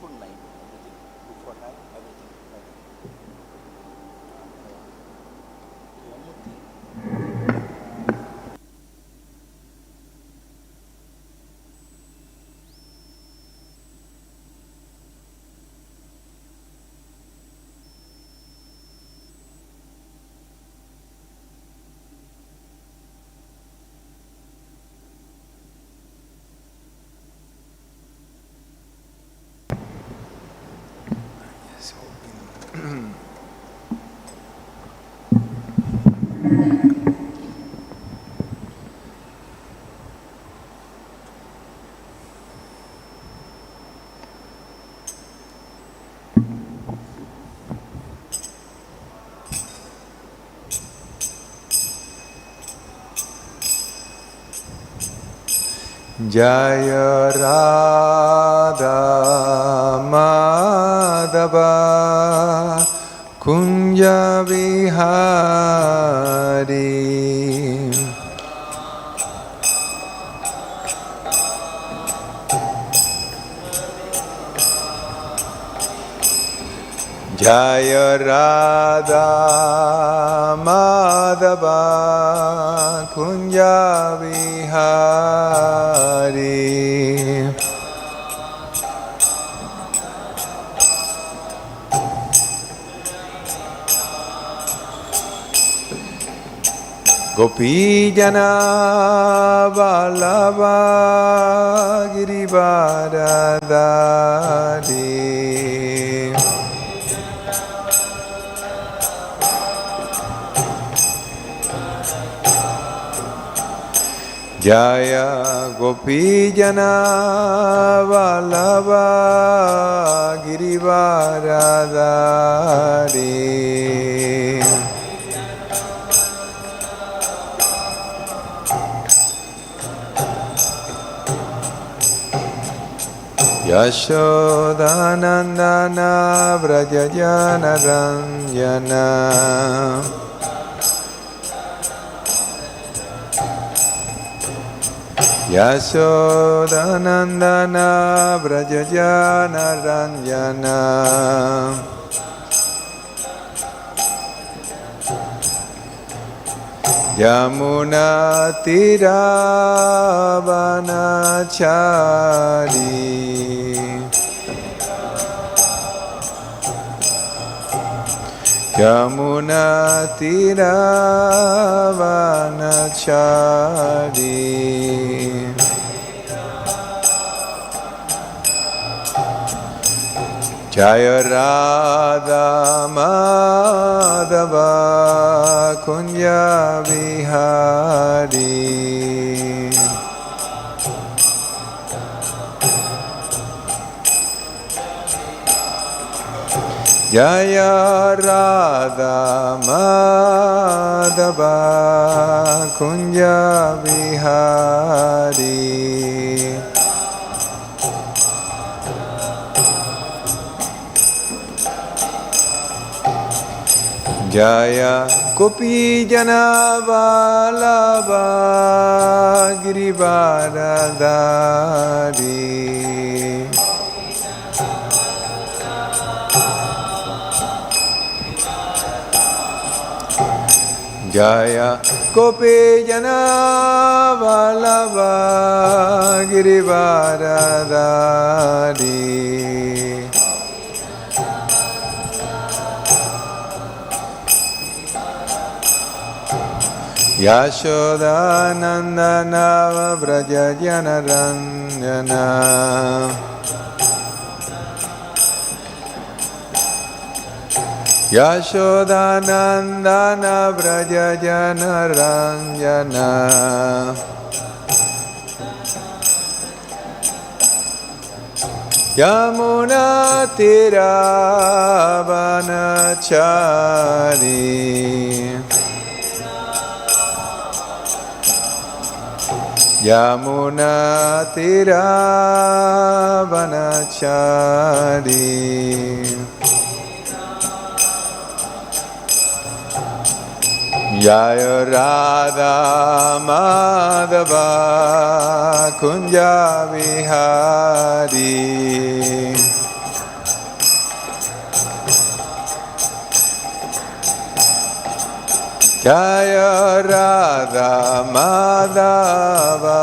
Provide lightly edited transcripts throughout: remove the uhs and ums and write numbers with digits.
own mind, everything. Good for night, everything. The only thing. Jaya Radha Madhava Kunja Vihari Jaya Radha Madhava Kunja Vihari Gopijana Vallabha Girivaradhari Jaya Gopijana Vallabha Girivaradhari Yashodanandana Vrajajana Ranjana Yashodanandana Vrajajana Ranjana Yamuna Tiravanachari Yamuna Tiravanachari Jaya Radha Madhava Kunja Vihari Jaya Radha Madhava Kunja Vihari Jaya Gopijana Vallabha Girivaradhari Jaya Gopijana Vallabha Girivaradhari Yashodanandana Vrajajana Ranjana Yashodanandana Vrajajana Ranjana Yamuna Tiravanachari Yamuna Tiravanachari Jaya Radha Madhava Kunja Vihari Jaya Radha Madhava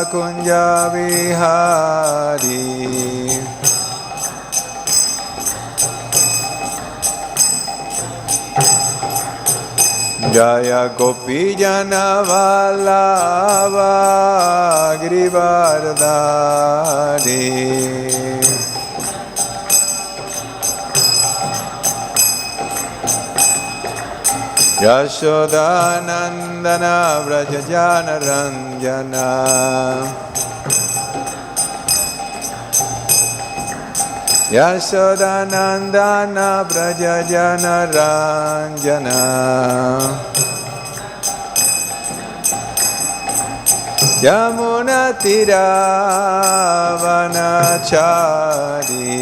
Kunja Vihari Jaya Gopi Jana Vallabha Girivardhari Yashoda Nandana Vraja Jana Ranjana Yashoda Nandana Vraja Jana Ranjana Yamuna Tira Vanachari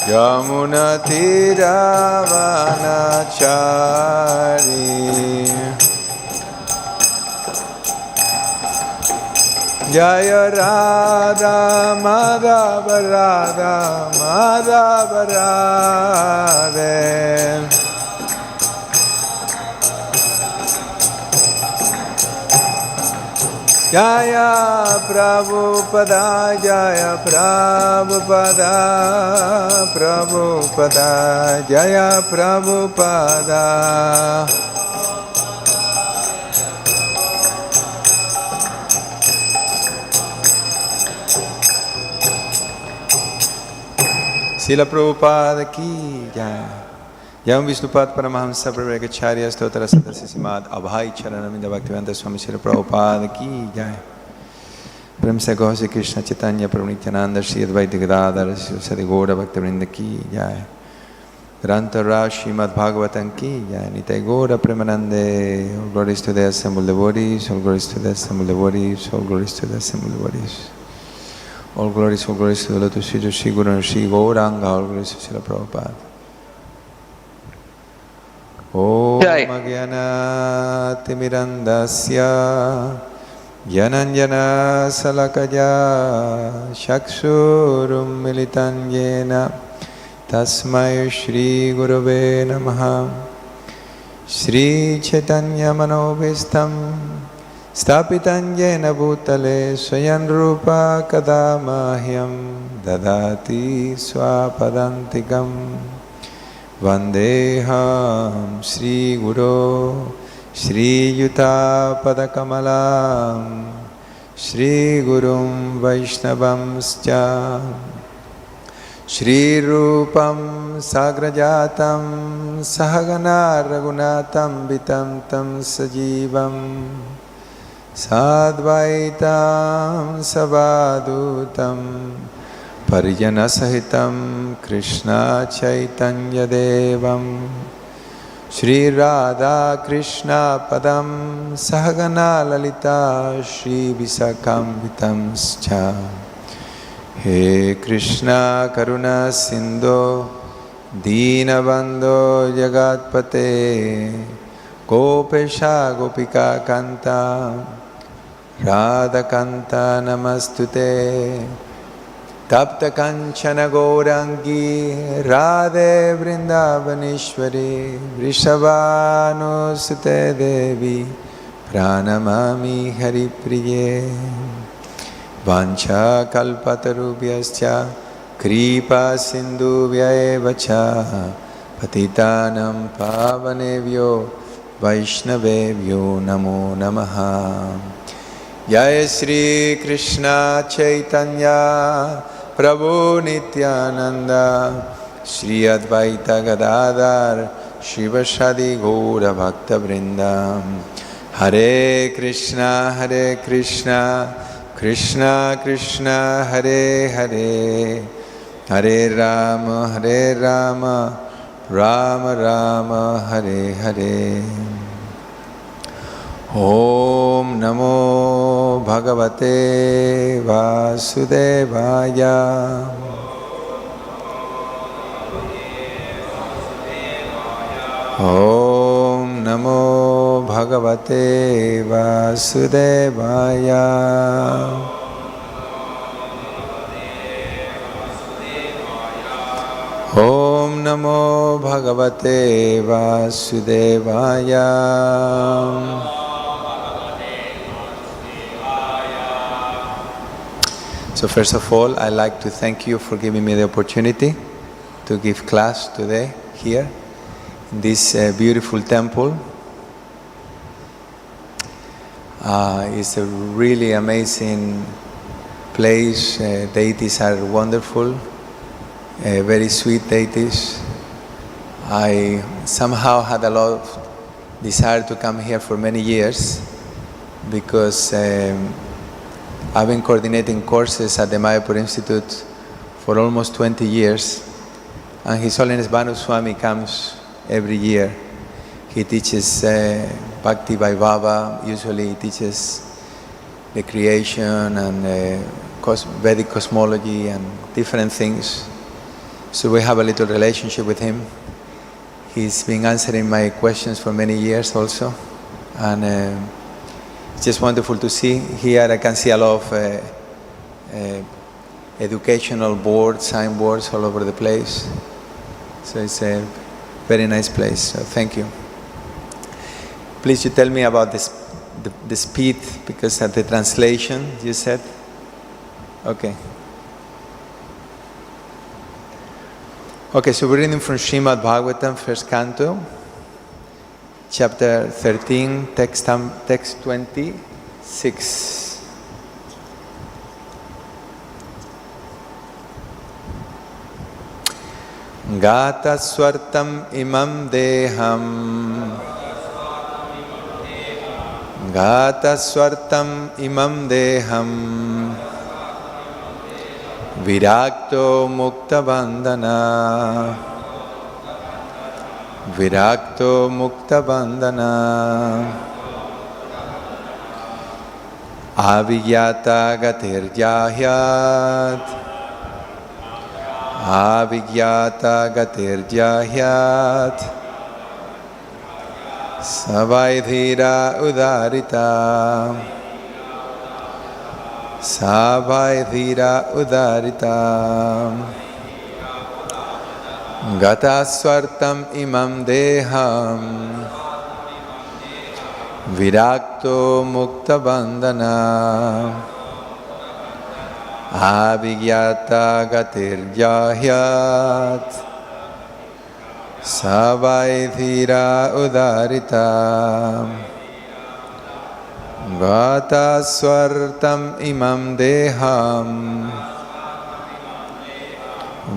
Yamuna Tira Vanachari Jaya Radha Madhava Radha Madhava Radha Jaya Prabhupada Jaya Prabhupada Prabhupada Jaya Prabhupada Srila Prabhupada ki jai. Jai Vishnupad Paramahamsa Prabhakacharya Stotra Sadasya Simad Abhai Charanamida Bhaktivedanta Swami Srila Prabhupada ki jai. Prem se Gosi Krishna Chaitanya Prabhu Nityananda Shri Advaita Gadadhara Sri Gaura Bhaktivinoda ki jai. Granta Rashi Mad Bhagavatam ki jai. Nitai Gaura Premanande. All glories to the assembled devotees. All glories to the assembled devotees. All glories to the assembled devotees. All glories to the lotus feet of Shri Guru and Shri Gauranga. All glories to Srila Prabhupada. Om Agyanatimirandasya Yananjana Salakaya Chakshurum Militan Yena Tasmai Shri Gurave Namaha Shri Chaitanya Manobhistam Stapitan Yena Bhutale Swayan Rupa Kadamahyam Dadati Swapadantikam Vandeham Shri Guru Shri Yuta Padakamalam Shri Gurum Vaishnavamscha Shri Rupam Sagrajatam Sahagana Raghunatam Vitam Tam Sajivam Sadvaitam Savadutam Parijana Sahitam Krishna Chaitanya Devam Shri Radha Krishna Padam Sahagana Lalita Shri Visakam Vitamscha He Krishna Karuna Sindho Dīnabandho Jagatpate Gopesha Gopika Kanta Radha Kanta Namastute Tapta Kanchana Gaurangi Radhe Vrindavaneshwari Vrishabhanu Sute Devi Pranamami Haripriye Vancha Kalpatarubhyascha Kripa Sindhubhya evacha Patitanam Pavanebhyo Vaishnavebhyo Namo Namaha Jai Shri Krishna Chaitanya Prabhu Nityananda Shri Advaita Gadadhar Shiva Shadi Gaura Bhakta Vrinda Hare Krishna Krishna Krishna Hare Hare Hare Rama Rama Rama Hare Hare Om Namo Bhagavate Vasudevaya Om Namo Bhagavate Vasudevaya Om Namo Bhagavate Vasudevaya. So first of all, I'd like to thank you for giving me the opportunity to give class today here in this beautiful temple. It's a really amazing place. Deities are wonderful, very sweet deities. I somehow had a lot of desire to come here for many years because I've been coordinating courses at the Mayapur Institute for almost 20 years, and His Holiness Bhanu Swami comes every year. He teaches Bhakti Vaibhava. Usually he teaches the creation and Vedic cosmology and different things. So we have a little relationship with him. He's been answering my questions for many years also, and it's just wonderful to see. Here I can see a lot of educational boards, signboards all over the place. So it's a very nice place. So thank you. Please you tell me about the speed, because at the translation you said. Okay. Okay, so we're reading from Srimad Bhagavatam, first canto, chapter 13, text 26. Gata-svārtham imam deham. Gata-svārtham imam deham. Virakto mukta-bandhanaḥ. Virakto mukta-bandhanaḥ. Avijñāta-gatir jahyāt. Avijñāta-gatir jahyāt. Savai Dhīra udāhṛtaḥ. Savai Dhīra udāhṛtaḥ. Gata-svārtham imam deham. Virakto mukta-bandhanaḥ. Avijñāta-gatir jahyāt. Savai Dhīra udāhṛtaḥ. Gata-svārtham imam deham.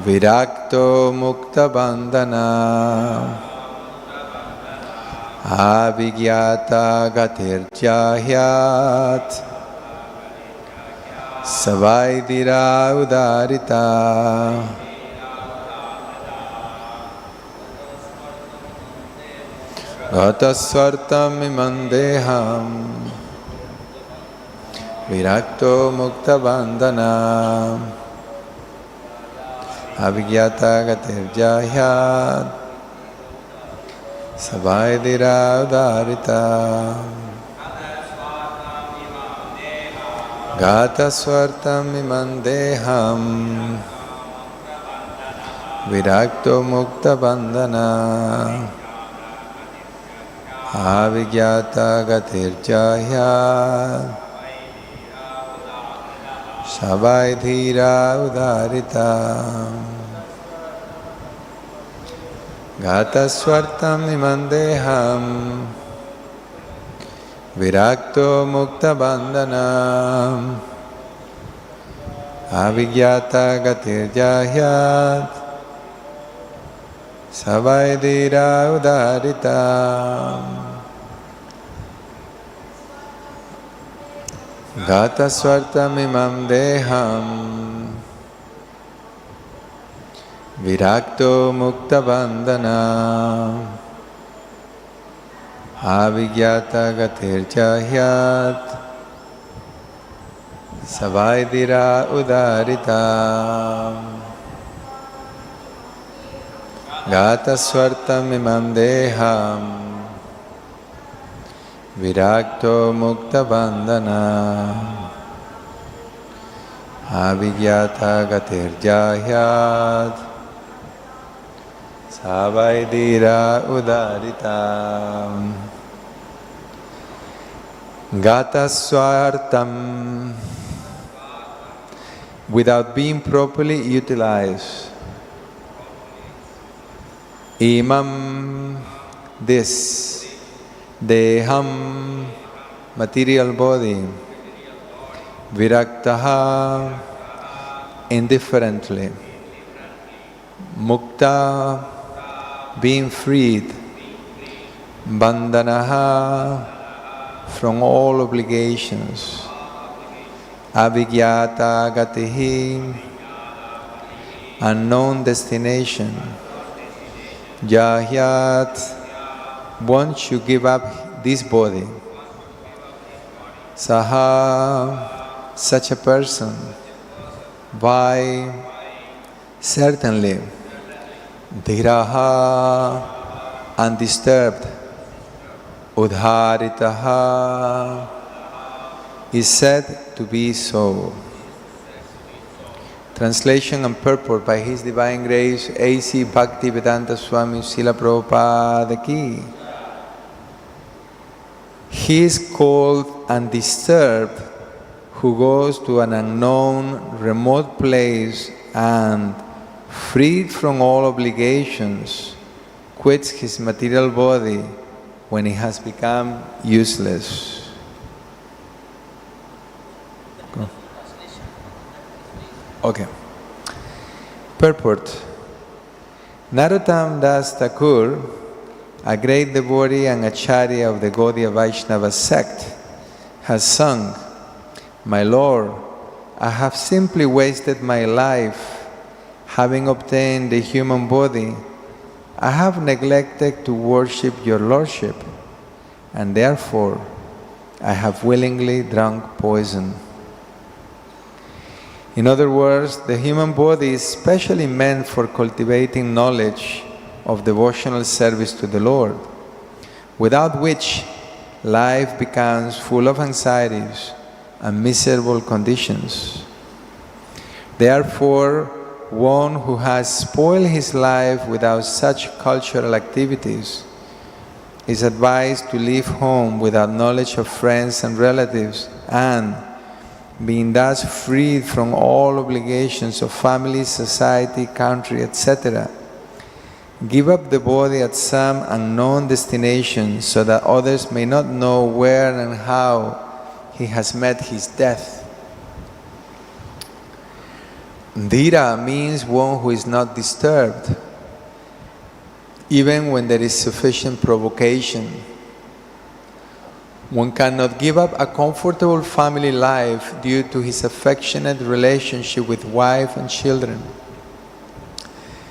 Virakto mukta-bandhanaḥ. Avijñāta-gatir jahyāt. Savai Dhīra udāhṛtaḥ. Gata-svārtham imam deham. Virakto mukta-bandhanaḥ. Avijñāta-gatir jahyāt. Savai Dhīra udāhṛtaḥ. Gata-svārtham imam deham. Virakto mukta-bandhanaḥ. Avijñāta-gatir jahyāt. Savai Dhīra udāhṛtaḥ. Gata-svārtham imam deham. Virakto mukta-bandhanaḥ. Avijñāta-gatir jahyāt. Savai Dhīra udāhṛtaḥ. Gata-svārtham imam deham. Virakto mukta-bandhanaḥ. Avijñāta-gatir jahyāt. Savai Dhīra udāhṛtaḥ. Gata-svārtham imam deham. Virakto mukta-bandhanaḥ. Avijñāta-gatir jahyāt. Savai Dhīra udāhṛtaḥ. Gata-sva-artham, without being properly utilized. Imam, this, deham, material body. Viraktaḥ, indifferently. Mukta, being freed. Bandhanaḥ, from all obligations. Avijñāta-gatir, unknown destination. Jahyāt, once you give up this body. Saha, such a person. Why? Certainly. Dhīraḥ, undisturbed. Udāhṛtaḥ, is said to be so. Translation and purport by His Divine Grace A.C. Bhaktivedanta Swami Srila Prabhupada ki. He is called undisturbed who goes to an unknown, remote place and, freed from all obligations, quits his material body when he has become useless. Go. Okay. Purport. Narottama Das Ṭhākura, a great devotee and ācārya of the Gauḍīya Vaiṣṇava sect, has sung, "My Lord, I have simply wasted my life, having obtained the human body. I have neglected to worship Your Lordship, and therefore I have willingly drunk poison." In other words, the human body is specially meant for cultivating knowledge of devotional service to the Lord, without which life becomes full of anxieties and miserable conditions. Therefore, one who has spoiled his life without such cultural activities is advised to leave home without knowledge of friends and relatives and, being thus freed from all obligations of family, society, country, etc., give up the body at some unknown destination so that others may not know where and how he has met his death. Dhīra means one who is not disturbed, even when there is sufficient provocation. One cannot give up a comfortable family life due to his affectionate relationship with wife and children.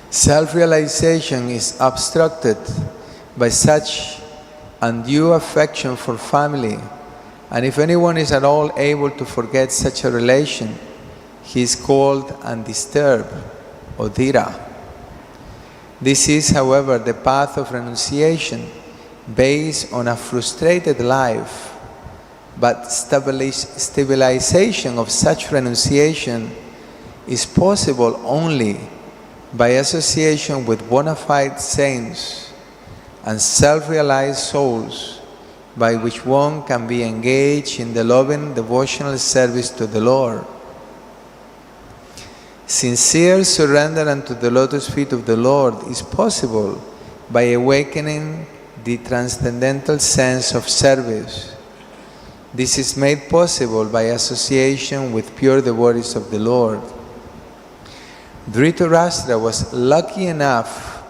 Self-realization is obstructed by such undue affection for family, and if anyone is at all able to forget such a relation, he is called undisturbed, or Dhīra. This is, however, the path of renunciation based on a frustrated life, but stabilization of such renunciation is possible only by association with bona fide saints and self-realized souls, by which one can be engaged in the loving devotional service to the Lord. Sincere surrender unto the lotus feet of the Lord is possible by awakening the transcendental sense of service. This is made possible by association with pure devotees of the Lord. Dhritarashtra was lucky enough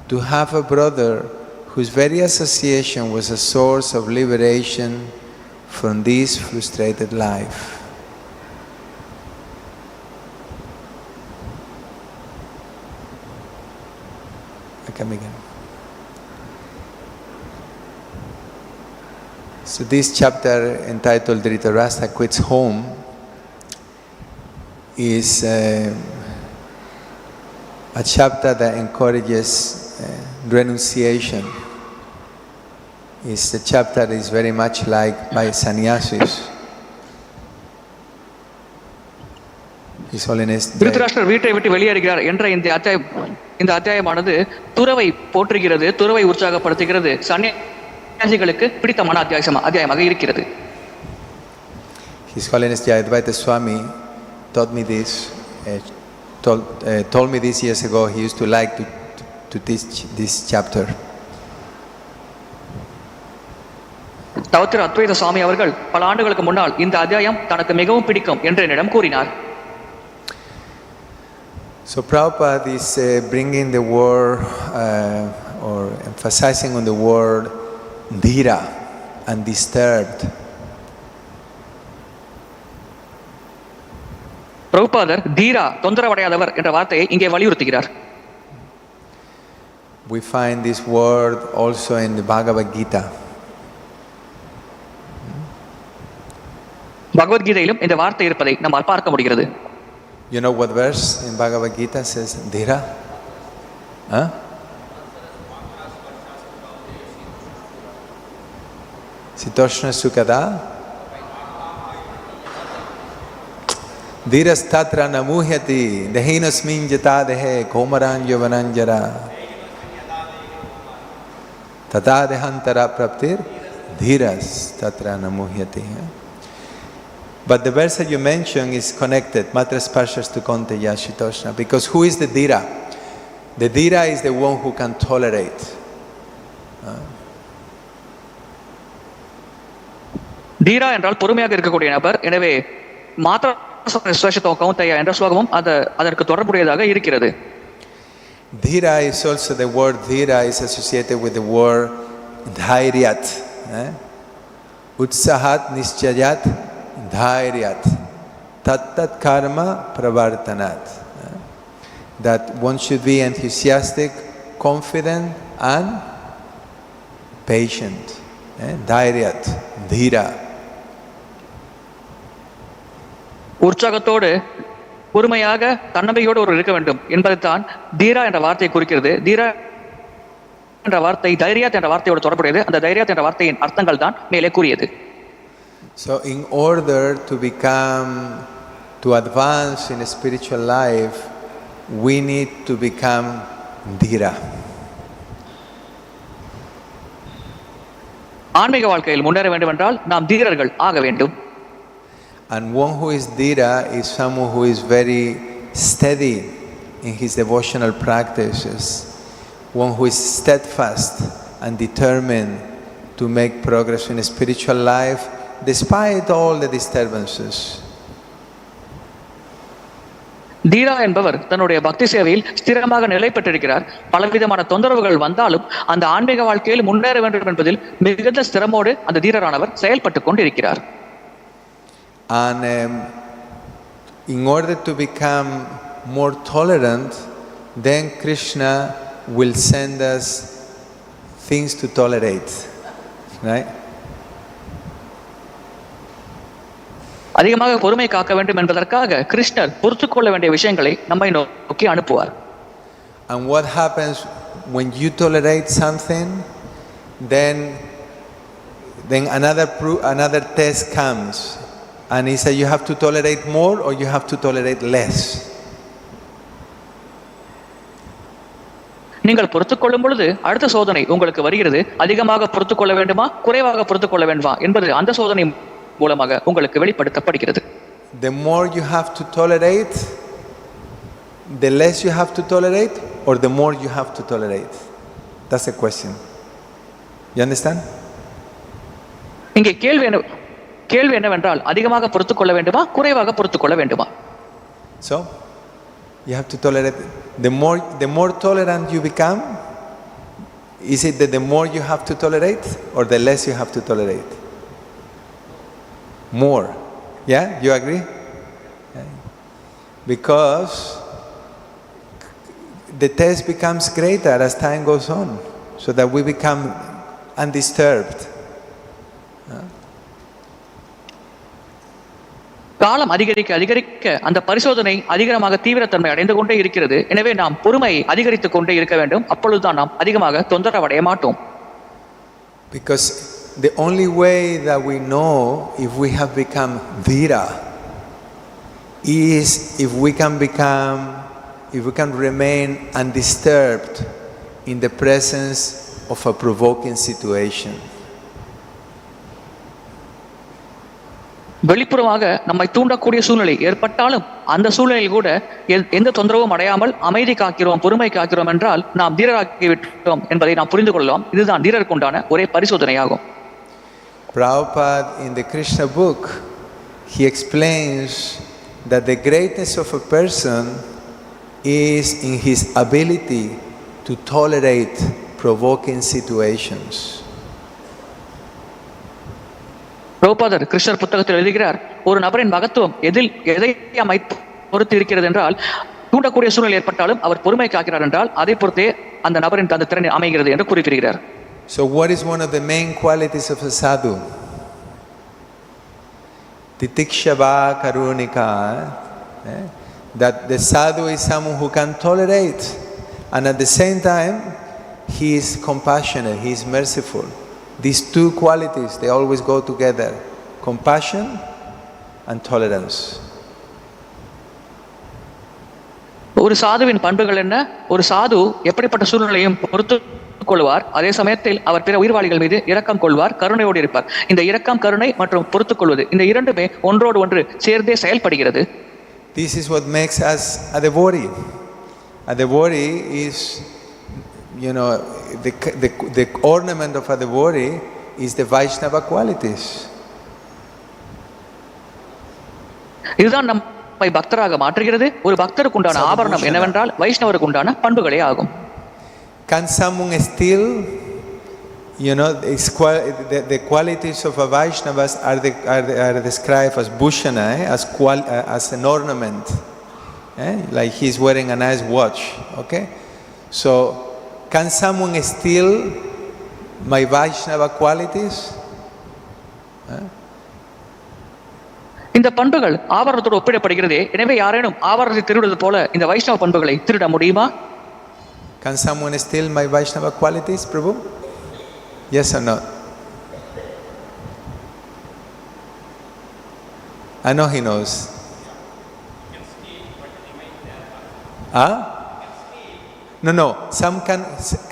to have a brother whose very association was a source of liberation from this frustrated life. I can begin. So this chapter, entitled Dhritarashtra Quits Home, is a chapter that encourages renunciation. It's a chapter that is very much liked by sannyasis. His Holiness Dhritarashtra வீட்டை விட்டு வெளியேறுகிறார் என்ற இந்த அத்தியாயமானது துறவை போற்றுகிறது, துறவை உற்சாகப்படுத்துகிறது, சன்னியாசிகளுக்கு பிடித்தமான அத்தியாயமாக இருக்கிறது. His Holiness Jahyāt Swami taught me this, told me this years ago. He used to like to teach this chapter. தவத்திர அத்வைத சுவாமி அவர்கள் பல ஆண்டுகளுக்கு முன்னால் இந்த அத்தியாயம் தனக்கு மிகவும் பிடிக்கும் என்று என்னிடம் கூறினார். So Prabhupada is bringing the word or emphasizing on the word Dhīra, undisturbed. பிரபுபாதர் தீரா, தொந்தரவடையாதவர் என்ற வார்த்தையை இங்கே வலியுறுத்துகிறார். We find this word also in the Bhagavad Gita. பகவத்கீதையிலும் இந்த வார்த்தை இருப்பதை நம்மால் பார்க்க முடிகிறது. You know what verse in Bhagavad Gita says Dhīra? Huh? Sitoshna Sukada Dhīrastatra namuhyati dehinasmin jata dehe komaranjo vananjara tata dehantara praptir dhīrastatra namuhyati. But the verse that you mentioned is connected, matra sparshas tu konte yashitoshna, because who is the Dhīra? The Dhīra is the one who can tolerate. தீரா என்றால் பொறுமையாக இருக்கக்கூடிய நபர். எனவே மாத்ரா ஸ்பர்ஷத்தோ கௌந்தயா என்ற ஸ்லோகமும் அதற்கு தொடர்புடையதாக இருக்கிறது. Dhīra is also, the word Dhīra is associated with the word jahyāt. Utsahat nischayat jahyāt. Tat karma pravartanat. That one should be enthusiastic, confident and patient. Jahyāt, Dhīra. உற்சாகத்தோடு பொறுமையாக தன்னம்பிக்கையோடு ஒரு இருக்க வேண்டும் என்பதைத்தான் தீரா என்ற வார்த்தையை குறிக்கிறது. தீரா என்ற வார்த்தை தைரியாத் என்ற வார்த்தையோடு தொடர்புடையது. அந்த தைரியாத் என்ற வார்த்தையின் அர்த்தங்கள் தான் மேலே கூறியது. So in order to advance in a spiritual life, we need to become Dhīra. ஆன்மீக வாழ்க்கையில் முன்னேற வேண்டும் என்றால் நாம் தீரர்கள் ஆக வேண்டும். And one who is Dhīra is someone who is very steady in his devotional practices, one who is steadfast and determined to make progress in a spiritual life despite all the disturbances. தீரா என்பவர் தன்னுடைய பக்தி சேவையில் ஸ்திரமாக நிலை பெற்றிருக்கிறார். பலவிதமான தொந்தரவுகள் வந்தாலும் அந்த ஆன்மீக வாழ்க்கையில் முன்னேற வேண்டும் என்பதில் மிகுந்த ஸ்திரமோடு அந்த தீரரானவர் செயல்பட்டு கொண்டிருக்கிறார். And in order to become more tolerant, then Krishna will send us things to tolerate, right? அதிகமாக பொறுமை காக்க வேண்டும் என்பதற்காக கிருஷ்ணர் பொறுத்துக்கொள்ள வேண்டிய விஷயங்களை நம்மை நோக்கி அனுப்புவார். And what happens when you tolerate something, then another test comes, and he said you have to tolerate more or you have to tolerate less. நீங்கள் பொறுத்துக்கொள்ளும் பொழுது அடுத்த சோதனை உங்களுக்கு வருகிறது. அதிகமாக பொறுத்துக்கொள்ள வேண்டுமா, குறைவாக பொறுத்துக்கொள்ள வேண்டுமா என்பது அந்த சோதனை மூலமாக உங்களுக்கு வெளிப்படுத்தப்படுகிறது. The more you have to tolerate, the less you have to tolerate, or the more you have to tolerate? That's the question. You understand? இங்கே கேள்வி என்னவென்றால் அதிகமாக பொறுத்துக்கொள்ள வேண்டுமா, குறைவாக பொறுத்துக்கொள்ள வேண்டுமா? So you have to tolerate. The more tolerant you become, is it that the more you have to tolerate or the less you have to tolerate? More. Yeah, you agree? Yeah. Because the test becomes greater as time goes on, so that we become undisturbed. காலம் அதிகரிக்க அந்த பரிசோதனை அதிகமாக தீவிரத்தன்மை அடைந்து கொண்டே இருக்கிறது. எனவே நாம் பொறுமை அதிகரித்துக் கொண்டே இருக்க வேண்டும். அப்பொழுதுதான் நாம் அதிகமாக தொந்தரவடைய மாட்டோம். Because the only way that we know if we have become Dhīra is if we can remain undisturbed in the presence of a provoking situation. வெளிப்புறமாக நம்மை தூண்டக்கூடிய சூழ்நிலை ஏற்பட்டாலும் அந்த சூழ்நிலையில் கூட எந்த தொந்தரவும் அடையாமல் அமைதி காக்கிறோம், பொறுமை காக்கிறோம் என்றால் நாம் தீரராகி விட்டோம் என்பதை நாம் புரிந்து கொள்ளலாம். இதுதான் தீரருக்கு உண்டான ஒரே பரிசோதனையாகும். Prabhupada in the Krishna book, he explains that the greatness of a person is in his ability to tolerate provoking situations. பிரபுபாதர் கிருஷ்ணர் புத்தகத்தில் எழுதுகிறார், ஒரு நபரின் மகத்துவம் எதை அமைத்து பொறுத்து இருக்கிறது என்றால், தூண்டக்கூடிய சூழ்நிலை ஏற்பட்டாலும் அவர் பொறுமை காக்கிறார் என்றால் அதை பொறுத்தே அந்த நபரின் அந்த திறன் அமைகிறது என்று குறிப்பிடுகிறார். So what is one of the main qualities of a sadhu? Titikshava karunika. That the sadhu is someone who can tolerate, and at the same time he is compassionate, he is merciful. These two qualities, they always go together: compassion and tolerance. ஒரு சாதுவின் பண்புகள் என்ன? ஒரு சாது எப்படிப்பட்ட சூழ்நிலையும் பொறுத்து கொள்வார், அதே சமயத்தில் அவர் பிற உயிர்வாளிகள் மீது இரக்கம் கொள்வார், கருணையோடு இருப்பார். இந்த இரக்கம், கருணை மற்றும் பொறுத்துக் கொள்வது, இந்த இரண்டுமே ஒன்றோடு ஒன்று சேர்ந்தே செயல்படுகிறது. This is what makes us a devotee. A devotee is, the ornament of a devotee is the Vaiṣṇava qualities. இதுதான் நம்மை பக்தராக மாற்றுகிறது. ஒரு பக்தருக்கு உண்டான ஆபரணம் என்னவென்றால் வைஷ்ணவருக்கு உண்டான பண்புகளே ஆகும். Can someone steal? The qualities of a Vaishnavas are described as bhushana, as an ornament, like he's wearing a nice watch. Okay, so can someone steal my Vaishnava qualities? இந்த பண்புகள் ஆபரணத்தோடு ஒப்பிடப்படுகிறது. எனவே யாரேனும் ஆபரணத்தை திருடுவது போல இந்த வைஷ்ணவ பண்புகளை திருட முடியுமா? Can someone steal my Vaishnava qualities, Prabhu? Yes or no? I know he knows. No.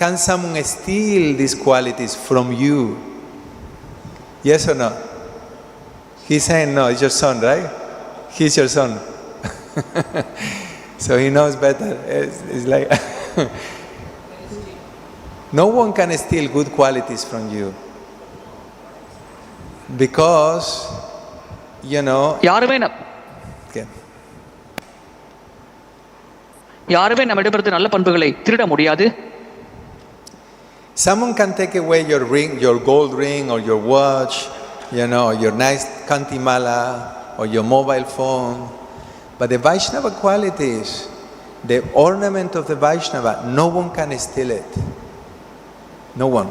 Can someone steal these qualities from you? Yes or no? He's saying no. It's your son, right? He's your son. So he knows better. It's like no one can steal good qualities from you, because யாருமே நம்மிடமிருந்து நல்ல பண்புகளை திருட முடியாது. Someone can take away your ring, your gold ring, or your watch, your nice kantimala, or your mobile phone, but the Vaishnava qualities, the ornament of the Vaishnava, no one can steal it. No one.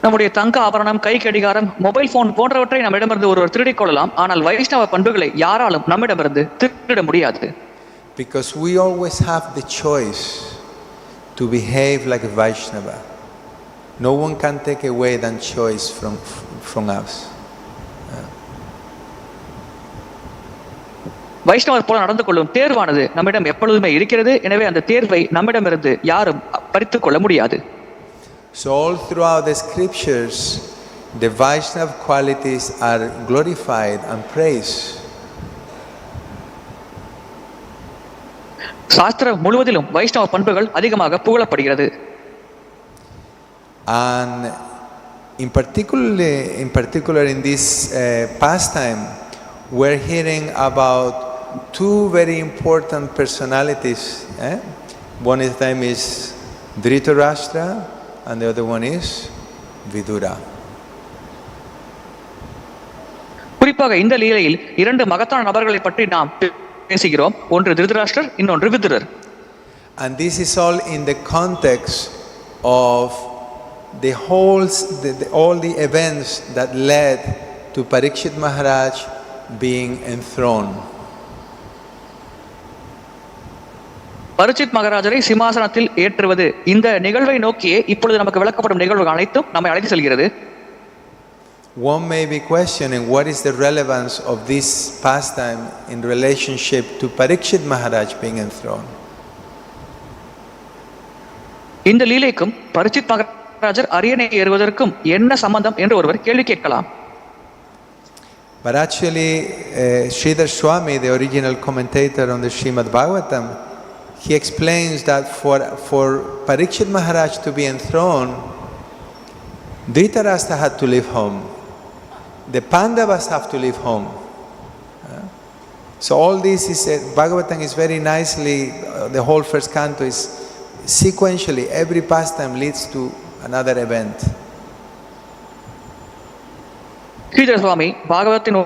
நம்முடைய தங்க ஆபரணம், கை கடிகாரம், mobile phone போன்றவற்றை நம்மிடமிருந்து ஒருவர் திருடிக் கொள்ளலாம். ஆனால் வைஷ்ணவ பண்புகளை யாராலும் நம்மிடமிருந்து திருட முடியாது. Because we always have the choice to behave like a Vaishnava. No one can take away that choice from us. வைஷ்ணவர் போல நடந்து கொள்ளும் தேர்வானது நம்மிடம் எப்பொழுதுமே இருக்கிறது. எனவே அந்த தேர்வை நம்மிடமிருந்து யாரும் பறித்துக் கொள்ள முடியாது. So all throughout the scriptures, the Vaishnava qualities are glorified and praised. சாஸ்திரம் முழுவதிலும் வைஷ்ணவ பண்புகள் அதிகமாக புகழப்படுகிறது. And in particular in this pastime, we're hearing about two very important personalities. One of them is Dhritarashtra and the other one is Vidura. குறிப்பாக இந்த லீலையில் இரண்டு மகத்தான நபர்களை பற்றி நாம் பேசுகிறோம். ஒன்று திருதராஷ்டிரர், இன்னொன்று விதுரர். And this is all in the context of all the events that led to Parikshit Maharaj being enthroned. Parikshit மகாராஜரை சிம்மாசனத்தில் ஏற்றுவது, இந்த நிகழ்வை நோக்கியே இப்பொழுது நமக்கு விளக்கப்படும் நிகழ்வுகள் அனைத்தும் நம்மை அழைத்து செல்கிறது. one may be questioning what is the relevance of this pastime in relationship to Parikshit Maharaj being enthroned. இந்த லீலைக்கும் பரீட்சித் மகாராஜர் அரியணை ஏறுவதற்கும் என்ன சம்பந்தம் என்று ஒருவர் கேள்வி கேட்கலாம். But actually, Sridhar Swami, the original commentator on the Srimad Bhagavatam, he explains that for Parikshit Maharaj to be enthroned, Dhritarashtra had to leave home. The Pandavas have to leave home. So all this is, Bhagavatam is very nicely, the whole first canto is sequentially, every pastime leads to another event. Sridhara சுவாமி பாகவத்தின்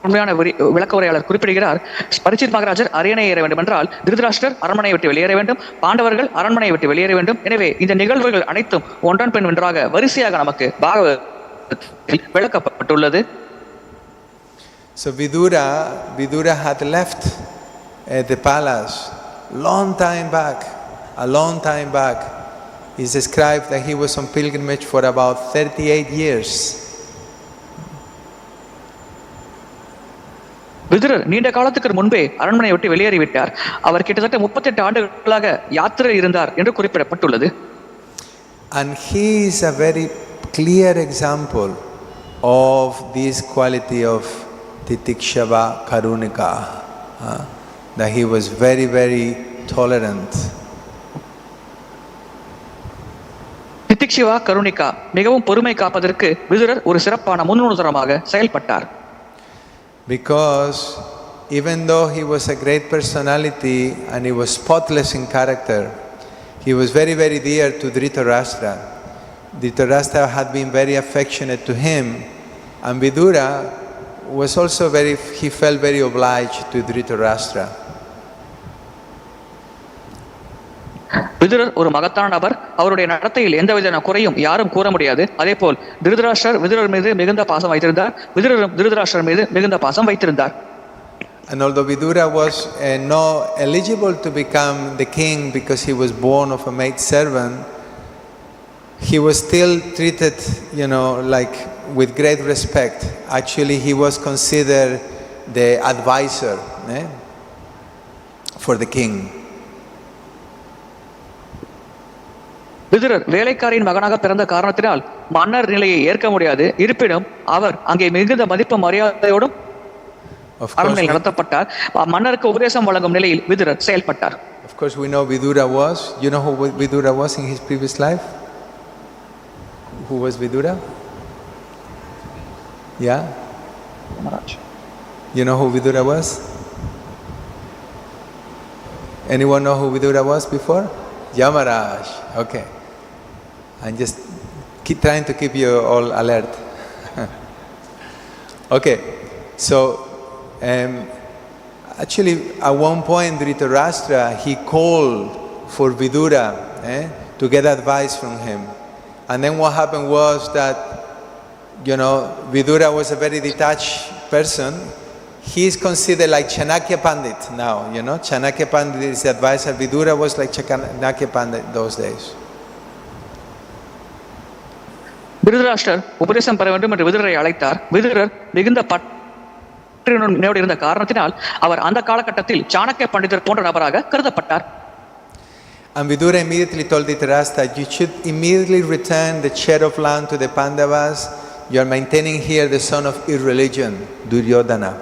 உண்மையான விளக்க உரையாளர் குறிப்பிடுகிறார், பரீட்சித் மகாராஜர் அரியணை ஏற வேண்டும் என்றால் திருதராஷ்டிரர் அரண்மனையை விட்டு வெளியேற வேண்டும், பாண்டவர்கள் அரண்மனையை விட்டு வெளியேற வேண்டும். எனவே இந்த நிகழ்வுகள் அனைத்தும் ஒன்றன் பின் ஒன்றாக வரிசையாக நமக்கு பாகவத்தில் விளக்கப்பட்டுள்ளது. So Vidura had left the palace long time back. A long time back. It's described that he was on pilgrimage for about 38 years. விதுரர் நீண்ட காலத்துக்கு முன்பே அரண்மனையை விட்டு வெளியேறிவிட்டார். அவர் கிட்டத்தட்ட 38 ஆண்டுகளாக யாத்திரையில் இருந்தார் என்று குறிப்பிடப்பட்டுள்ளது. And he is a very clear example of this quality of titikshava karunika, that he was very, very tolerant. திதிக்ஷிவா Karunika, மிகவும் பொறுமை காப்பதற்கு விதுரர் ஒரு சிறப்பான முன்னுதாரணமாக செயல்பட்டார். Because even though he was a great personality and he was spotless in character, he was very, very dear to Dhritarashtra. Dhritarashtra had been very affectionate to him, and Vidura was also he felt very obliged to Dhritarashtra. விதுரர் ஒரு மகத்தான நபர். அவருடைய நடத்தையில் எந்த விதமான குறையும் யாரும் கூற முடியாது. அதே போல் திருதராஷ்டிரர் விதுரர் மீது மிகுந்த பாசம் வைத்திருந்தார். விதுரரும் திருதராஷ்டிரர் மீது மிகுந்த பாசம் வைத்திருந்தார். And although Vidura was not eligible to become the king because he was born of a maid servant, he was still treated, like with great respect. Actually, he was considered the advisor for the king. விதுரர் வேலைக்காரியின் மகனாக பிறந்த காரணத்தினால் மன்னர் நிலையை ஏற்க முடியாது. இருப்பினும் அவர் அங்கே மிகுந்த மதிப்பு மரியாதையோடும் அரண்மனையில் நடத்தப்பட்டார். மன்னருக்கு உபதேசம் வழங்கும் நிலையில் விதுரர் செயல்பட்டார். Of course, we know Vidura was. You know who Vidura was in his previous life? Who was Vidura? Yeah? You know who Vidura was? Anyone know who Vidura was before? Yamaraj. Okay. I'm just trying to keep you all alert. Okay. So, actually, at one point, Dhritarashtra, he called for Vidura to get advice from him. And then what happened was that, Vidura was a very detached person. He is considered like Chanakya Pandit now, Chanakya Pandit is the advisor. Vidura was like Chanakya Pandit those days. Dhritarashtra உபதேசம் பெற வேண்டும் என்று விதுரரை அழைத்தார். விதுரர் மிகுந்த பற்றினோடு இருந்த காரணத்தினால் அவர் அந்த காலகட்டத்தில் சாணக்கிய பண்டிதர் போன்ற நபராக கருதப்பட்டார். And Vidura immediately told Dhritarashtra, you should immediately return the share of land to the Pandavas. You are maintaining here the son of irreligion, Duryodhana.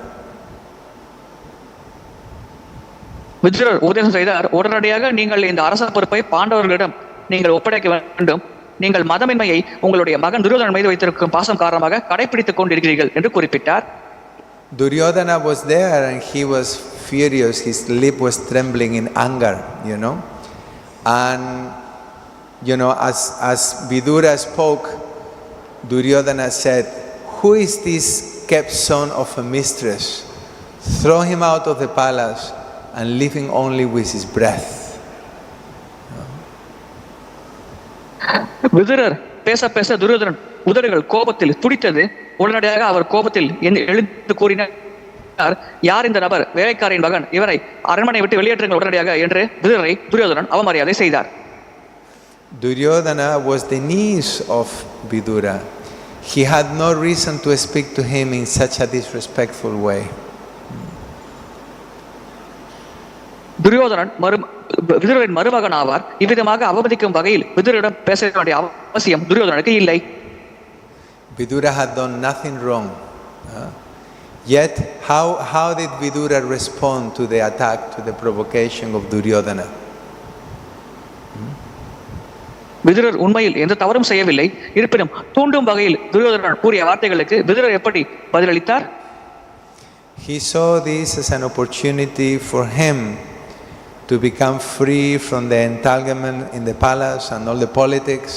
விதுரர் உபதேசம் செய்தார், உடனடியாக நீங்கள் இந்த அரச பொறுப்பை பாண்டவர்களிடம் நீங்கள் ஒப்படைக்க வேண்டும். நீங்கள் மதமின்மையை உங்களுடைய மகன் துரியோதனன் மீது வைத்திருக்கும் பாசம் காரணமாக கடைபிடித்துக் கொண்டிருக்கிறீர்கள் என்று குறிப்பிட்டார். Duryodhana was there and he was furious. His lip was trembling in anger, And, as Vidura spoke, Duryodhana said, who is this kept son of a mistress? Throw him out of the palace and leave him only with his breath. விதுரர் பேச பேச துரியோதனன் உதடுகள் கோபத்தில் துடித்தது. உடனடியாக அவர் கோபத்தில் எழுந்து கூறினார், யார் இந்த நபர்? வேலைக்காரின் மகன், இவரை அரண்மனை விட்டு வெளியேற்றுங்கள் உடனடியாக என்று விதுரரை துரியோதனன் அவமரியாதை செய்தார். Duryodhana was the niece of Vidura. he had no reason to speak to him in such a disrespectful way. Duryodhanan விதுரரின் மருமகன் ஆவார். இவ்விதமாக அவமதிக்கும் வகையில் விதுரரிடம் பேச வேண்டிய அவசியம் துரியோதனனுக்கு இல்லை. Vidura had done nothing wrong. Yet, how did Vidura respond to the attack, to the provocation of Duryodhana? விதுரர் உண்மையில் எந்த தவறும் செய்யவில்லை. இருப்பினும் தூண்டும் வகையில் துரியோதனன் கூறிய வார்த்தைகளுக்கு விதுரர் எப்படி பதிலளித்தார்? He saw this as an opportunity for him to become free from the entanglement in the palace and all the politics,